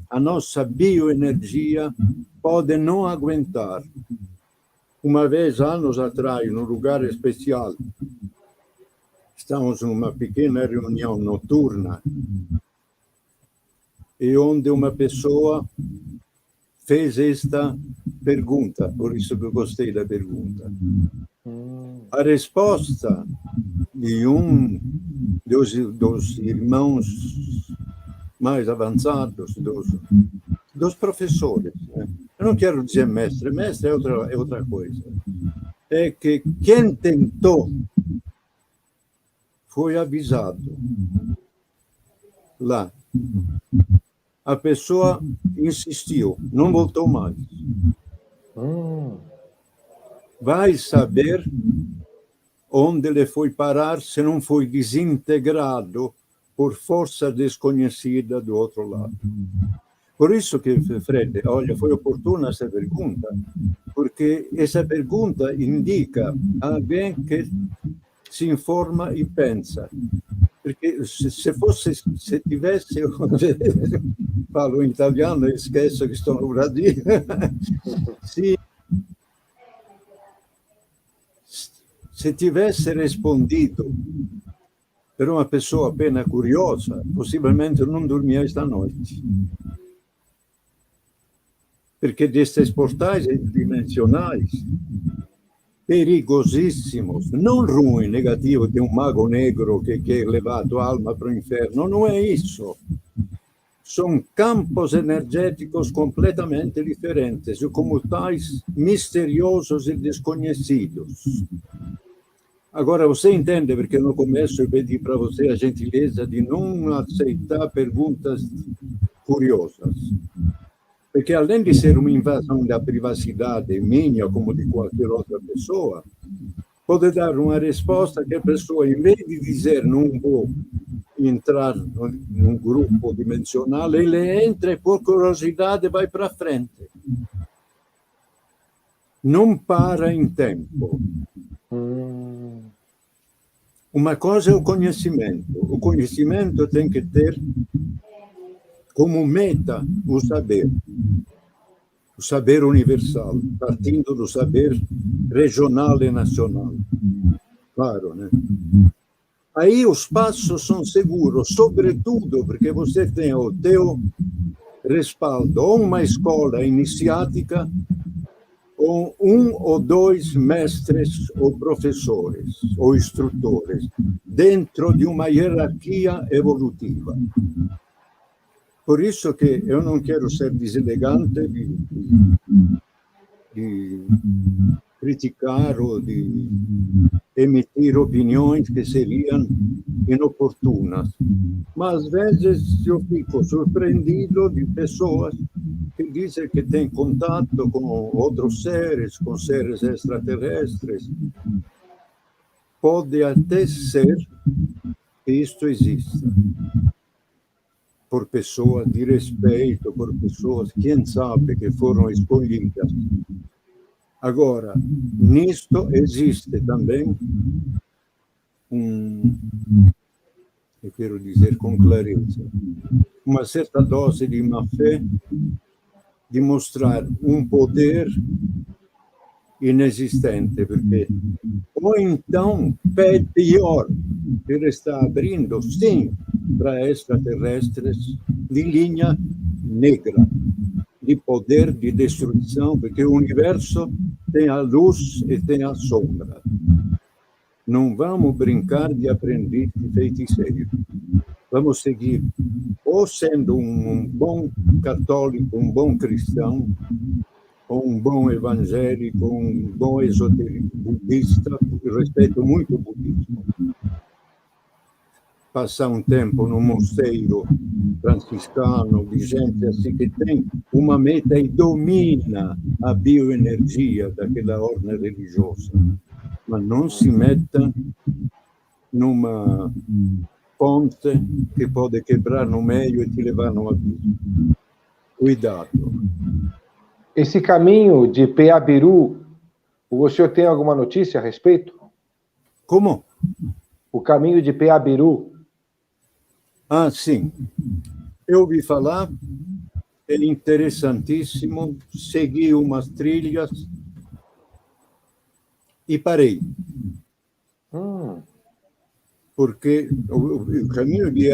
a nossa bioenergia, pode não aguentar. Uma vez, anos atrás, num lugar especial, estamos numa pequena reunião noturna, e onde uma pessoa fez esta pergunta, por isso que eu gostei da pergunta. A resposta de dos irmãos mais avançados, dos professores, né? Eu não quero dizer mestre é outra coisa. É que quem tentou foi avisado lá. A pessoa insistiu, não voltou mais. Vai saber onde ele foi parar se não foi desintegrado por força desconhecida do outro lado. Por isso que, Fred, olha, foi oportuna essa pergunta, porque essa pergunta indica alguém que se informa e pensa. Perché se tivesse, parlo in italiano e scherzo che sto no Brasil, se tivesse rispondido per una pessoa appena curiosa, possibilmente non dormia stanotte. Perché destes portais dimensionais perigosíssimos, não ruim, negativo, de um mago negro que quer levar a tua alma para o inferno, não é isso. São campos energéticos completamente diferentes, e como tais, misteriosos e desconhecidos. Agora, você entende, porque no começo eu pedi para você a gentileza de não aceitar perguntas curiosas. Porque além de ser uma invasão da privacidade minha, como de qualquer outra pessoa, pode dar uma resposta que a pessoa, em vez de dizer não vou entrar num grupo dimensional, ele entra e por curiosidade vai para frente. Não para em tempo. Uma coisa é o conhecimento. O conhecimento tem que ter como meta o saber universal, partindo do saber regional e nacional. Claro, né? Aí os passos são seguros, sobretudo porque você tem o teu respaldo, ou uma escola iniciática, ou um ou dois mestres ou professores ou instrutores, dentro de uma hierarquia evolutiva. Por isso que eu não quero ser deselegante de criticar ou de emitir opiniões que seriam inoportunas. Mas, às vezes, eu fico surpreendido de pessoas que dizem que têm contato com outros seres, com seres extraterrestres. Pode até ser que isto exista. por pessoas de respeito, por pessoas, quem sabe, que foram escolhidas. Agora, nisto existe também eu quero dizer com clareza, uma certa dose de má-fé de mostrar um poder inexistente, porque ou então, pior, ele está abrindo, sim, para extraterrestres de linha negra, de poder de destruição, porque o universo tem a luz e tem a sombra. Não vamos brincar de aprendiz de feiticeiro. Vamos seguir ou sendo um bom católico, um bom cristão, ou um bom evangélico, um bom esotérico budista, porque eu respeito muito o budismo. Passar um tempo no mosteiro franciscano, de gente assim que tem uma meta e domina a bioenergia daquela ordem religiosa. Mas não se meta numa ponte que pode quebrar no meio e te levar no abismo. Cuidado. Esse caminho de Peabiru, o senhor tem alguma notícia a respeito? Como? O caminho de Peabiru. Ah, sim. Eu ouvi falar, é interessantíssimo, segui umas trilhas e parei. Porque o caminho de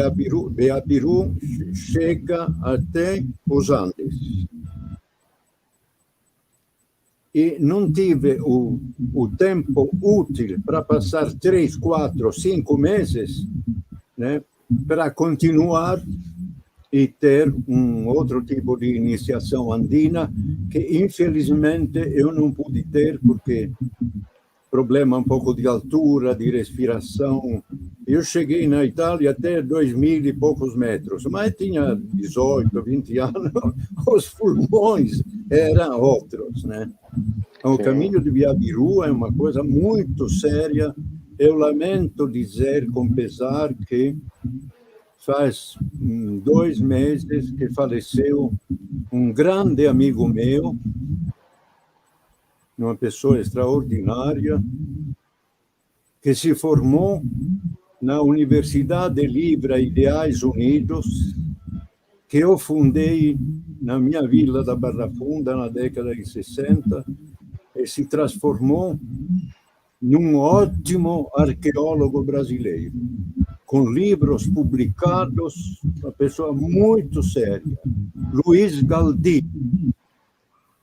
Peabiru chega até os Andes. E não tive o tempo útil para passar 3, 4, 5 meses, né, para continuar e ter um outro tipo de iniciação andina que, infelizmente, eu não pude ter porque problema um pouco de altura, de respiração. Eu cheguei na Itália até 2.000 e poucos metros, mas tinha 18, 20 anos, os pulmões eram outros, né? O caminho de Peabiru é uma coisa muito séria. Eu lamento dizer com pesar que faz 2 meses que faleceu um grande amigo meu, uma pessoa extraordinária, que se formou na Universidade Livre Ideais Unidos, que eu fundei na minha vila da Barra Funda na década de 60, e se transformou num ótimo arqueólogo brasileiro, com livros publicados, uma pessoa muito séria, Luiz Galdino.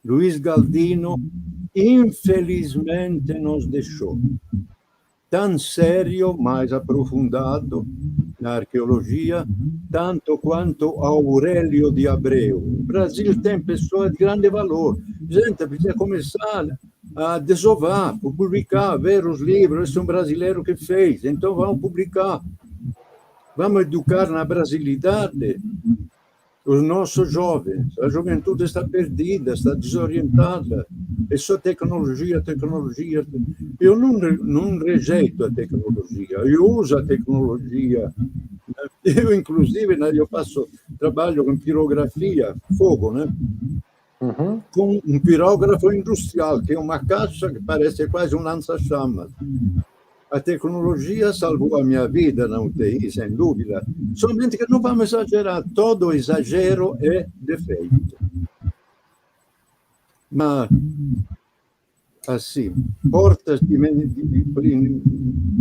Luiz Galdino, infelizmente, nos deixou. Tão sério, mais aprofundado na arqueologia, tanto quanto Aurélio de Abreu. O Brasil tem pessoas de grande valor. Gente, precisa começar a desovar, publicar, ver os livros. Esse é um brasileiro que fez, então vamos publicar. Vamos educar na brasilidade os nossos jovens. A juventude está perdida, está desorientada. É só tecnologia, tecnologia. Eu não rejeito a tecnologia, eu uso a tecnologia. Eu, inclusive, eu faço trabalho com pirografia, fogo, né? Com um pirógrafo industrial, que é uma caixa que parece quase um lança-chamas. A tecnologia salvou a minha vida na UTI, sem dúvida. Somente que não vamos exagerar. Todo exagero é defeito. Mas, assim, portas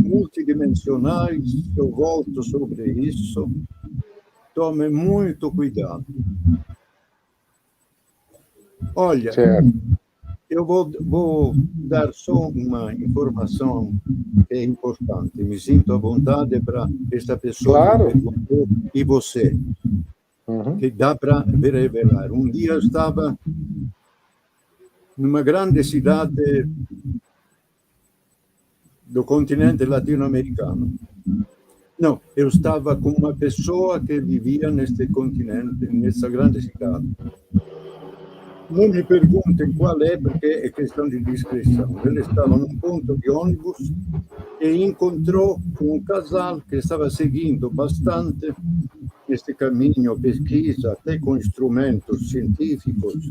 multidimensionais, eu volto sobre isso. Tome muito cuidado. Olha, certo. Eu vou dar só uma informação que é importante. Me sinto à vontade para esta pessoa que perguntou, e você, que dá para revelar. Um dia eu estava numa grande cidade do continente latino-americano. Não, eu estava com uma pessoa que vivia neste continente, nessa grande cidade. Não me perguntem qual é, porque é questão de discrição. Ele estava num ponto de ônibus e encontrou um casal que estava seguindo bastante neste caminho, pesquisa, até com instrumentos científicos,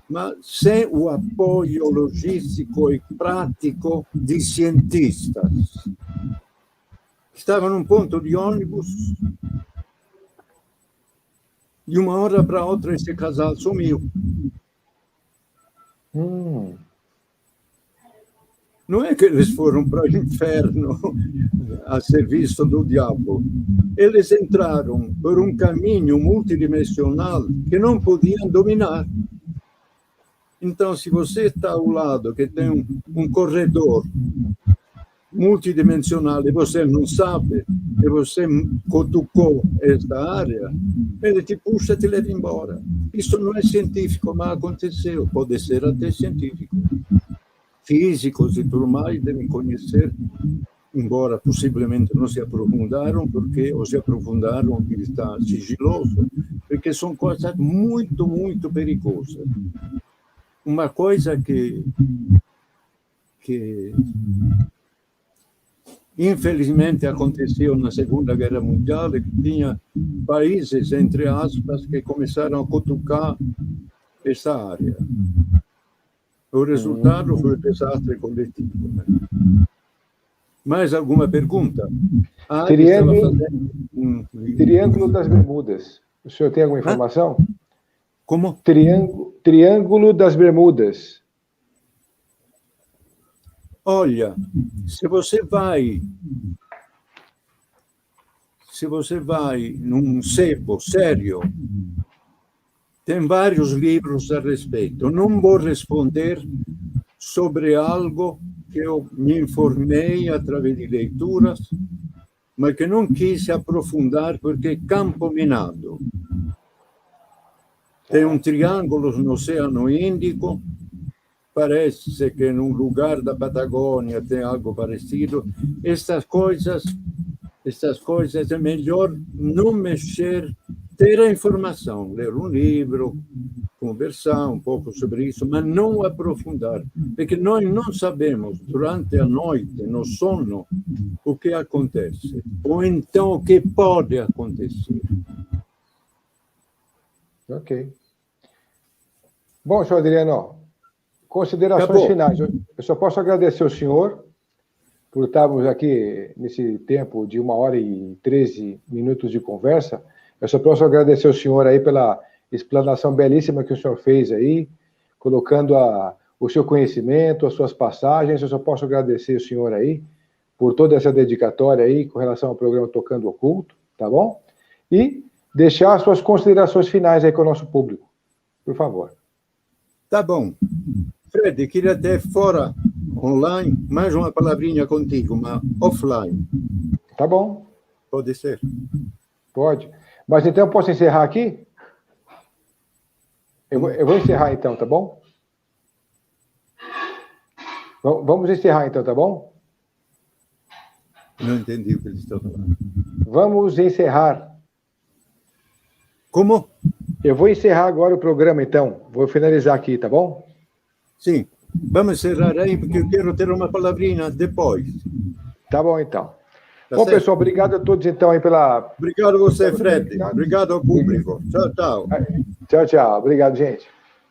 mas sem o apoio logístico e prático de cientistas. Estava num ponto de ônibus, de uma hora para outra esse casal sumiu. Não é que eles foram para o inferno a serviço do diabo. Eles entraram por um caminho multidimensional que não podiam dominar. Então, se você está ao lado, que tem um corredor multidimensional e você não sabe, e você cutucou esta área, ele te puxa e te leva embora. Isso não é científico, mas aconteceu. Pode ser até científico. Físicos e tudo mais devem conhecer, embora possivelmente não se aprofundaram, porque ou se aprofundaram e está sigiloso, porque são coisas muito, muito perigosas. Uma coisa que infelizmente aconteceu na Segunda Guerra Mundial é que tinha países, entre aspas, que começaram a cutucar essa área. O resultado foi um desastre coletivo. Mais alguma pergunta? Triângulo das Bermudas. O senhor tem alguma informação? Como? Triângulo das Bermudas. Olha, se você vai num sebo sério, tem vários livros a respeito. Não vou responder sobre algo que eu me informei através de leituras, mas que não quis aprofundar porque é campo minado. Tem um triângulo no Oceano Índico, parece que num lugar da Patagônia tem algo parecido. Estas coisas é melhor não mexer, ter a informação, ler um livro, conversar um pouco sobre isso, mas não aprofundar, porque nós não sabemos durante a noite, no sono, o que acontece, ou então o que pode acontecer. Ok. Bom, senhor Adriano, considerações finais. Eu só posso agradecer ao senhor por estarmos aqui nesse tempo de 1h13 de conversa. Eu só posso agradecer ao senhor aí pela explanação belíssima que o senhor fez aí, colocando o seu conhecimento, as suas passagens. Eu só posso agradecer ao senhor aí por toda essa dedicatória aí com relação ao programa Tocando Oculto, tá bom? E deixar as suas considerações finais aí com o nosso público, por favor. Tá bom. Fred, queria ter fora, online, mais uma palavrinha contigo, mas offline. Tá bom. Pode ser? Pode. Mas então eu posso encerrar aqui? Eu vou encerrar então, tá bom? Vamos encerrar então, tá bom? Não entendi o que eles estão falando. Vamos encerrar. Como? Eu vou encerrar agora o programa, então. Vou finalizar aqui, tá bom? Sim. Vamos encerrar aí, porque eu quero ter uma palavrinha depois. Tá bom, então. Tá bom, certo? pessoal, obrigado a todos, então, aí pela... Obrigado a você, Fred. Obrigado ao público. Tchau, tchau. Tchau, tchau. Obrigado, gente.